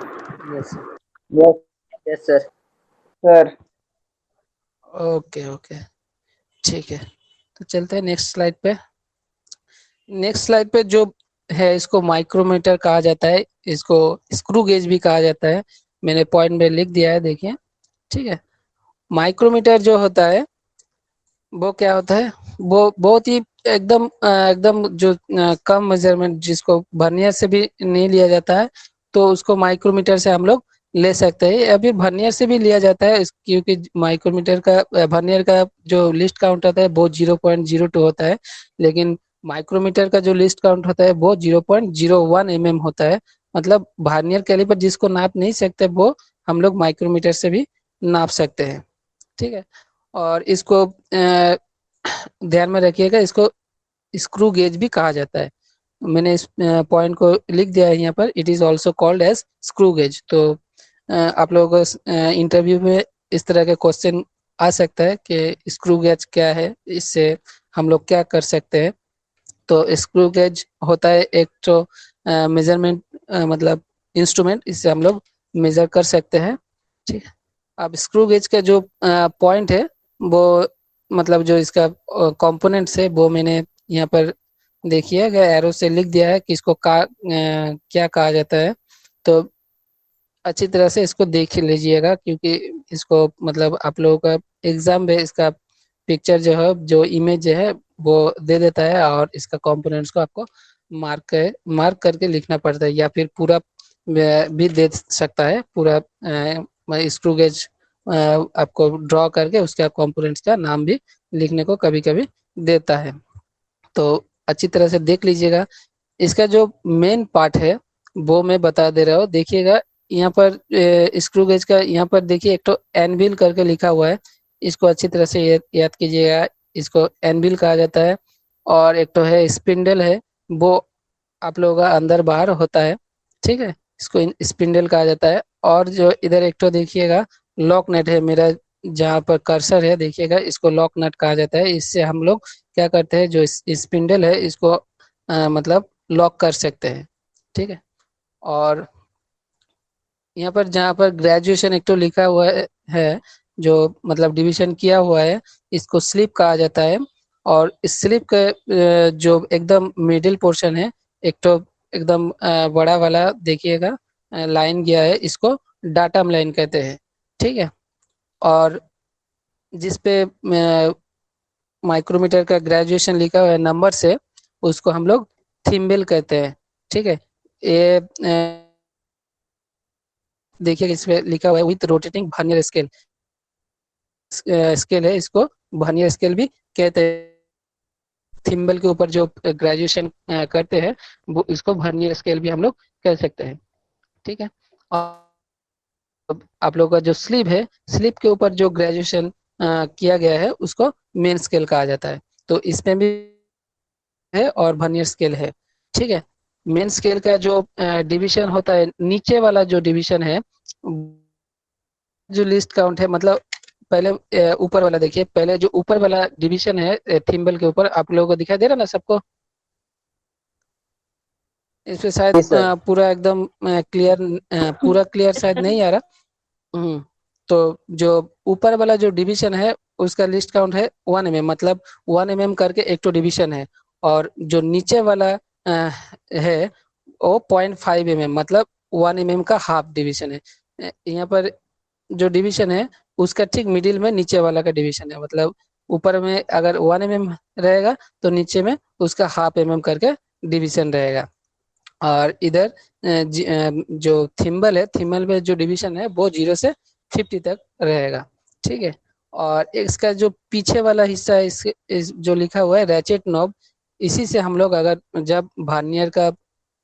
Speaker 1: Yes sir.
Speaker 8: Yes. Yes, sir. Sir.
Speaker 1: Okay okay ठीक है, तो चलते हैं नेक्स्ट स्लाइड पे। नेक्स्ट स्लाइड पे जो है इसको माइक्रोमीटर कहा जाता है, इसको स्क्रू गेज भी कहा जाता है। मैंने पॉइंट में लिख दिया है, देखिए। ठीक है, माइक्रोमीटर जो होता है वो क्या होता है, वो बहुत ही एकदम जो कम मेजरमेंट, जिसको वर्नियर से भी नहीं लिया जाता है, तो उसको माइक्रोमीटर से हम लोग ले सकते हैं। अभी वर्नियर से भी लिया जाता है क्योंकि माइक्रोमीटर का वर्नियर का जो लिस्ट काउंट होता है वो 0.02 होता है, लेकिन माइक्रोमीटर का जो लिस्ट काउंट होता है वो 0.01 होता है। मतलब वर्नियर कैलिपर जिसको नाप नहीं सकते वो हम लोग माइक्रोमीटर से भी नाप सकते हैं। ठीक है, और इसको ध्यान में रखिएगा, इसको स्क्रू गेज भी कहा जाता है। मैंने इस पॉइंट को लिख दिया है यहाँ पर, it is also called as screw gauge. तो आप लोगों को इंटरव्यू में इस तरह के क्वेश्चन आ सकता है कि स्क्रू गेज क्या है, इससे हम लोग क्या कर सकते हैं। तो स्क्रू गेज होता है एक तो मेजरमेंट मतलब इंस्ट्रूमेंट, इससे हम लोग मेजर कर सकते हैं। ठीक है, अब स्क्रू गेज का जो पॉइंट है वो मतलब जो इसका कंपोनेंट्स है वो मैंने यहाँ पर देखिए एरो से लिख दिया है कि इसको क्या कहा जाता है। तो अच्छी तरह से इसको देख लीजिएगा, क्योंकि इसको मतलब आप लोगों का एग्जाम में इसका पिक्चर जो है, जो इमेज है वो दे देता है, और इसका कंपोनेंट्स को आपको मार्क करके लिखना पड़ता है, या फिर पूरा भी दे सकता है। पूरा स्क्रू गेज आपको ड्रॉ करके उसके कंपोनेंट्स का नाम भी लिखने को कभी कभी देता है। तो अच्छी तरह से देख लीजिएगा। इसका जो मेन पार्ट है वो मैं बता दे रहा हूँ, देखिएगा यहाँ पर स्क्रू गेज का यहाँ पर देखिए एक तो एनविल करके लिखा हुआ है, इसको अच्छी तरह से याद कीजिएगा, इसको एनविल कहा जाता है। और एक तो है स्पिंडल है, वो आप लोगों का अंदर बाहर होता है। ठीक है, इसको स्पिंडल कहा जाता है। और जो इधर एक तो देखिएगा लॉक नट है, मेरा जहाँ पर कर्सर है देखिएगा, इसको लॉक नट कहा जाता है। इससे हम लोग क्या करते हैं, जो स्पिंडल है इसको मतलब लॉक कर सकते हैं। ठीक है, और यहाँ पर जहाँ पर ग्रेजुएशन एक तो लिखा हुआ है, जो मतलब डिवीजन किया हुआ है, इसको स्लिप कहा जाता है। और इस स्लिप का जो एकदम मिडिल पोर्शन है, एक तो एकदम बड़ा वाला देखिएगा लाइन गया है, इसको डाटम लाइन कहते हैं। ठीक है, और जिस पे माइक्रोमीटर का ग्रेजुएशन लिखा हुआ है नंबर से, उसको हम लोग थिम्बल कहते हैं। ठीक है, ये देखिए इसमें लिखा हुआ है with rotating vernier scale, scale है, इसको वर्नियर स्केल भी कहते हैं। थिम्बल के ऊपर जो ग्रेजुएशन करते हैं वो इसको वर्नियर स्केल भी हम लोग कह सकते हैं। ठीक है, और आप लोगों का जो स्लीव है, स्लीव के ऊपर जो ग्रेजुएशन किया गया है उसको मेन स्केल कहा जाता है। तो इसमें भी है और वर्नियर स्केल है। ठीक है, मेन स्केल का जो डिवीजन होता है, नीचे वाला जो डिवीजन है, जो लिस्ट काउंट है, मतलब पहले ऊपर वाला देखिए, पहले जो ऊपर वाला डिवीजन है थिम्बल के ऊपर, आप लोगों को दिखाई दे रहा ना सबको? इसमें शायद
Speaker 8: Yes, sir.
Speaker 1: पूरा एकदम क्लियर, पूरा क्लियर शायद नहीं आ रहा। तो जो ऊपर वाला जो डिवीजन है उसका लिस्ट काउंट है 1 मतलब 1 करके एक तो डिवीजन है। और जो नीचे वाला है वो 0.5 मतलब 1 का हाफ डिवीजन है। यहाँ पर जो डिवीजन है उसका ठीक मिडिल में नीचे वाला का डिवीजन है, मतलब ऊपर में अगर 1 रहेगा तो नीचे में उसका हाफ करके डिवीजन रहेगा। और इधर जो थिम्बल है, थिम्बल में जो डिवीजन है वो 0 से 50 तक रहेगा। ठीक है, और इसका जो पीछे वाला हिस्सा है, जो लिखा हुआ है रैचेट नॉब, इसी से हम लोग अगर जब वर्नियर का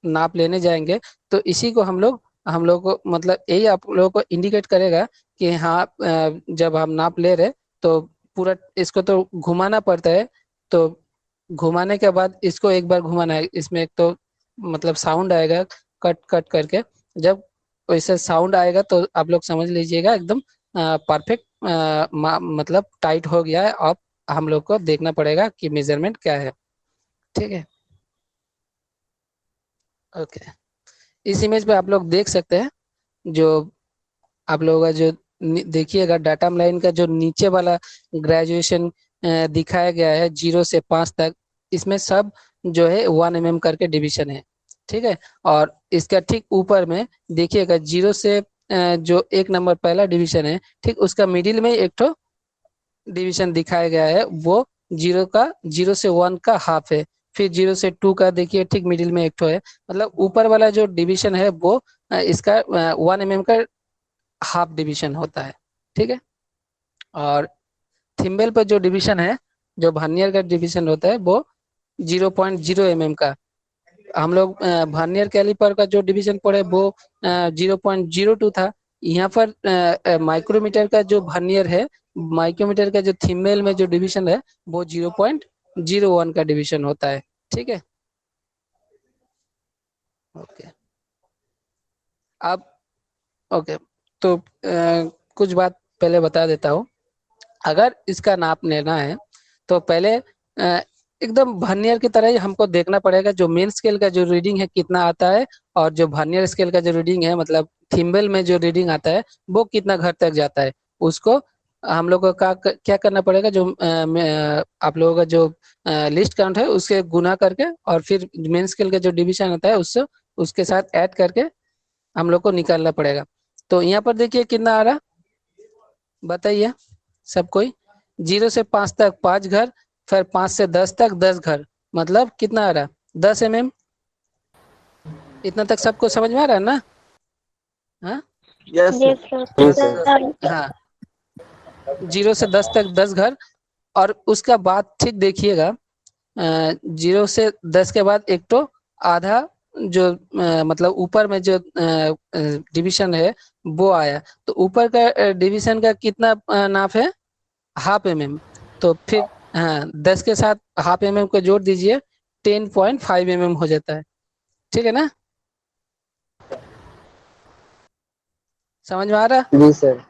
Speaker 1: नाप लेने जाएंगे तो इसी को हम लोग को मतलब यही आप लोगों को इंडिकेट करेगा कि हाँ जब हम नाप ले रहे तो पूरा इसको तो घुमाना पड़ता है। तो घुमाने के बाद इसको एक बार घुमाना है, इसमें एक तो मतलब साउंड आएगा कट कट करके। जब वैसे साउंड आएगा तो आप लोग समझ लीजिएगा एकदम परफेक्ट मतलब टाइट हो गया है। अब हम लोग को देखना पड़ेगा कि मेजरमेंट क्या है। ठीक है, ओके। इस इमेज पे आप लोग देख सकते हैं, जो आप लोगों का जो देखिएगा डाटा लाइन का जो नीचे वाला ग्रेजुएशन दिखाया गया है 0 से 5 तक, इसमें सब जो है 1 mm करके डिवीजन है, ठीक है। और इसका ठीक ऊपर में देखिएगा 0 से जो 1 नंबर पहला डिवीजन है, ठीक उसका मिडिल में एक तो डिवीजन दिखाया गया है, वो 0 से 1 का हाफ है। फिर 0 से 2 का देखिए ठीक मिडिल में एक तो है, मतलब ऊपर वाला जो डिवीजन है वो इसका 1 mm का हाफ डिवीजन होता है, ठीक है। और थिम्बल पर जो डिवीजन है, जो वर्नियर का डिवीजन होता है वो 0.0 mm का। हम लोग वर्नियर कैलिपर का जो डिवीजन पढ़े वो 0.02 था। यहाँ पर माइक्रोमीटर का जो वर्नियर है, माइक्रोमीटर का जो थिम्बल में जो डिवीजन है वो 0.01 का डिवीजन होता है, ठीक है। ओके, अब ओके, तो कुछ बात पहले बता देता हूँ। अगर इसका नाप लेना है तो पहले एकदम वर्नियर की तरह ही हमको देखना पड़ेगा जो मेन स्केल का जो रीडिंग है कितना आता है, और जो वर्नियर स्केल का जो रीडिंग है मतलब थिम्बल में जो रीडिंग आता है वो कितना घर तक जाता है। उसको हम लोग को क्या करना पड़ेगा, जो आप लोगों का जो लिस्ट काउंट है उसके गुना करके और फिर मेन स्केल का जो डिवीजन होता है उससे उसके साथ ऐड करके हम लोग को निकालना पड़ेगा। तो यहाँ पर देखिए कितना आ रहा, बताइए सब कोई। 0 से 5 तक 5 घर, फिर 5 से 10 तक 10 घर, मतलब कितना आ रहा 10 mm। इतना तक सबको समझ में आ रहा है ना? हाँ
Speaker 8: यस
Speaker 4: Yes, sir.
Speaker 1: हाँ, 0 से 10 तक 10 घर। और उसका बाद ठीक देखिएगा, 0 से 10 के बाद एक तो आधा जो मतलब ऊपर में जो डिवीजन है वो आया, तो ऊपर का डिवीजन का कितना नाप है, हाफ mm। तो फिर हाँ 10 के साथ हाफ mm को जोड़ दीजिए, 10.5 mm हो जाता है, ठीक है ना? समझ में आ रहा?
Speaker 8: जी सर।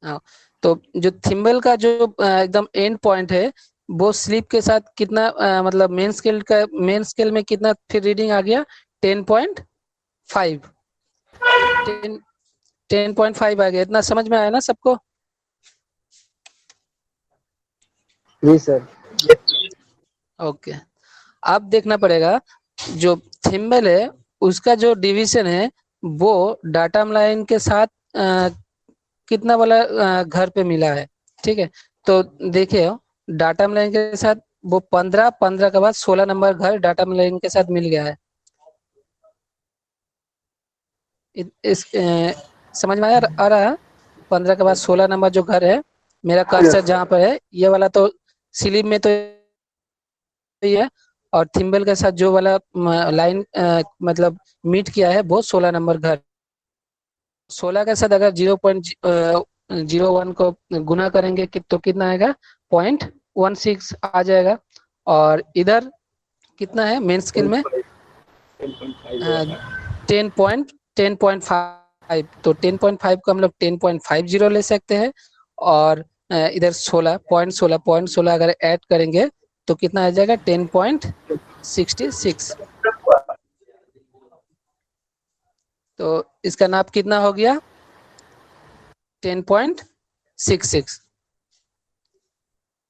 Speaker 1: हाँ, तो जो थिम्बल का जो एकदम एंड पॉइंट है वो स्लिप के साथ कितना मतलब मेन स्केल में कितना फिर रीडिंग आ गया, 10.5। 10.5 आ गया। इतना समझ में आया ना सबको?
Speaker 8: जी सर।
Speaker 1: ओके, अब देखना पड़ेगा जो थिम्बल है उसका जो डिवीजन है वो डाटा लाइन के साथ कितना वाला घर पे मिला है, ठीक है। तो देखिए डाटा लाइन के साथ वो 15 के बाद 16 नंबर घर डाटा लाइन के साथ मिल गया है। इस समझ में आ रहा है? 15 के बाद 16 नंबर जो घर है, मेरा कर्सर जहाँ पर है ये वाला तो स्लिप में तो ये है, और थिम्बल के साथ जो वाला लाइन मतलब मीट किया है वो 16 नंबर घर। 16 के साथ अगर 0.01 को गुना करेंगे तो कितना आएगा, 0.16 आ जाएगा। और इधर कितना है मेन स्केल में, 10.5, तो 10.5 को हम लोग 10.50 ले सकते हैं। और इधर 16 अगर ऐड करेंगे तो कितना आ जाएगा, 10.66। तो इसका नाप कितना हो गया, 10.66।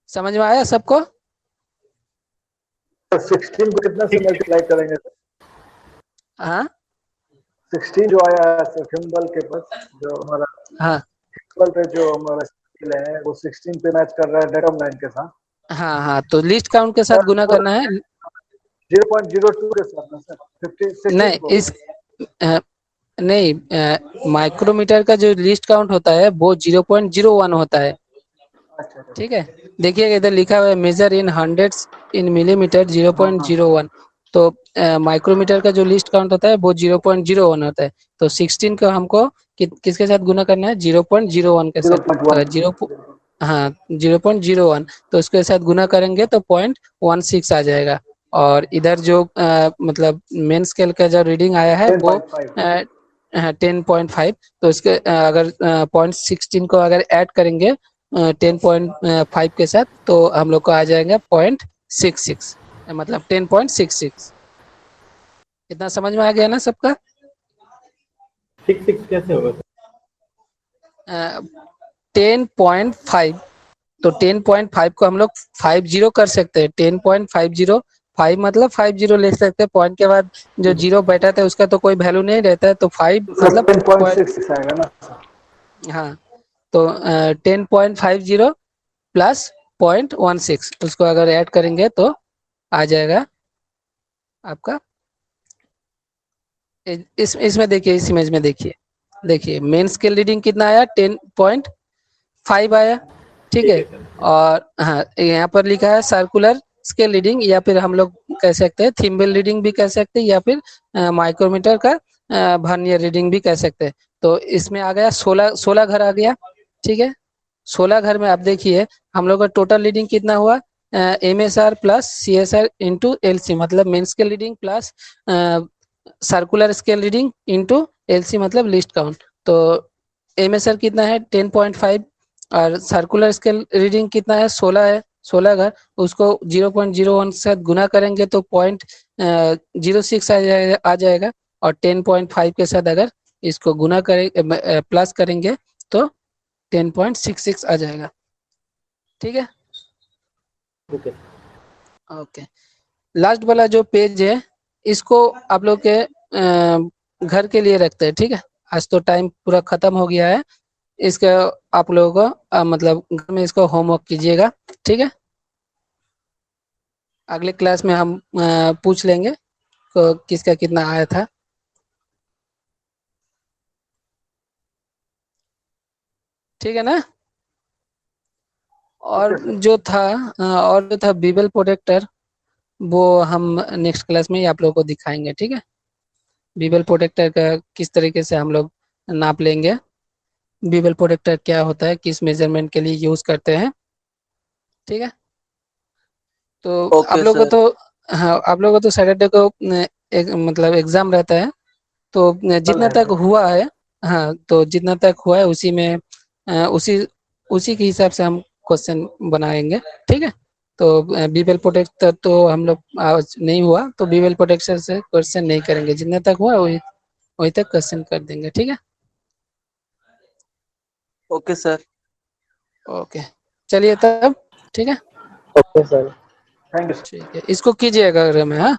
Speaker 1: समझ में आया सबको?
Speaker 9: 16 को कितना से मल्टीप्लाई करेंगे?
Speaker 1: हाँ
Speaker 9: 16 जो आया है सिंबल के पास, जो हमारा
Speaker 1: हाँ
Speaker 9: सिंबल पे जो हमारा स्केल है वो 16 पे मैच कर रहा है डेटा लाइन के साथ।
Speaker 1: हाँ हाँ, तो लिस्ट काउंट के साथ गुना करना है।
Speaker 9: 0.02 के साथ ना सर, 15
Speaker 1: नहीं
Speaker 9: को।
Speaker 1: इस नहीं, माइक्रोमीटर का जो लिस्ट काउंट होता है वो 0.01 होता है,
Speaker 9: अच्छा
Speaker 1: ठीक है। देखिए इधर लिखा हुआ है measure in hundreds in millimetre 0.01। तो माइक्रोमीटर का जो लिस्ट काउंट होता है वो 0.01 होता है। तो 16 को हमको किसके साथ गुना करना है, 0.01 के साथ। अगर
Speaker 9: 0.1
Speaker 1: हाँ 0.01, तो उसके साथ गुना करेंगे तो 0.16 आ जाएगा। और इधर जो मतलब मेन स्केल का जो रीडिंग आया है वो 10.5। तो इसके अगर 0.16 को अगर ऐड करेंगे 10.5 के साथ तो हम लोग को आ जाएगा 0.66, मतलब 10.66। इतना समझ में आ गया ना सबका?
Speaker 10: 6 कैसे होगा सर?
Speaker 1: 10.5, तो 10.5 को हम लोग 50 कर सकते हैं। 10.50, 5 मतलब 50 ले सकते हैं। पॉइंट के बाद जो जीरो बैठा था उसका तो कोई वैल्यू नहीं रहता है, तो 5
Speaker 9: तो सर
Speaker 1: मतलब
Speaker 9: 10.6 आएगा ना?
Speaker 1: हाँ, तो 10.50 प्लस 0.16 उसको अगर ऐड करेंगे तो आ जाएगा आपका। इसमें देखिए, इस इमेज में देखिए मेन स्केल रीडिंग कितना आया? 10.5 आया, ठीक है।
Speaker 10: सर।
Speaker 1: और हाँ, यहाँ पर लिखा है सर्कुलर स्केल रीडिंग, या फिर हम लोग कह सकते हैं थिम्बल रीडिंग भी कह सकते हैं, या फिर माइक्रोमीटर का वर्नियर रीडिंग भी कह सकते हैं। तो इसमें आ गया 16 घर आ गया, ठीक है। 16 घर में आप देखिए हम लोग का टोटल रीडिंग कितना हुआ? MSR plus CSR into LC, मतलब main scale reading plus circular scale reading into LC मतलब लिस्ट काउंट। तो MSR कितना है? 10.5, और सर्कुलर स्केल रीडिंग कितना है? 16 है। 16 घर उसको 0.01 से गुना करेंगे तो 0.06 आ जाएगा। और 10.5 के साथ अगर इसको गुना करें प्लस करेंगे तो 10.66 आ जाएगा, ठीक है।
Speaker 10: ओके।
Speaker 1: ओके, लास्ट वाला जो पेज है इसको आप लोग के घर के लिए रखते हैं, ठीक है। आज तो टाइम पूरा खत्म हो गया है, इसका आप लोगों को मतलब घर में इसको होमवर्क कीजिएगा, ठीक है। अगले क्लास में हम पूछ लेंगे तो किसका कितना आया था। ठीक है ना? और
Speaker 9: ओके सर।
Speaker 1: और जो था बीबल प्रोटेक्टर, वो हम नेक्स्ट क्लास में ही आप लोगों को दिखाएंगे, ठीक है। बीबल प्रोटेक्टर का किस तरीके से हम लोग नाप लेंगे, बीबल प्रोटेक्टर क्या होता है, किस मेजरमेंट के लिए यूज करते हैं, ठीक है। तो आप
Speaker 2: ओके
Speaker 1: लोगों को
Speaker 2: सर।
Speaker 1: तो हाँ, आप लोगों को तो सैटरडे को मतलब एग्जाम रहता है, तो
Speaker 9: कल
Speaker 1: जितना
Speaker 9: है
Speaker 1: तक
Speaker 9: सर।
Speaker 1: हुआ है, हाँ, तो जितना तक हुआ है उसी में उसी उसी के हिसाब से हम क्वेश्चन बनाएंगे, ठीक है। तो बीबल प्रोटेक्टर तो हम लोग आज नहीं हुआ तो बीबल प्रोटेक्टर से क्वेश्चन नहीं करेंगे, जितना तक हुआ वही वही तक क्वेश्चन कर देंगे, ठीक है।
Speaker 2: Okay sir.
Speaker 1: ओके, चलिए तब, ठीक है।
Speaker 8: Okay sir.
Speaker 9: Thank you sir.
Speaker 1: ठीक है, इसको कीजिएगा घर में, हाँ।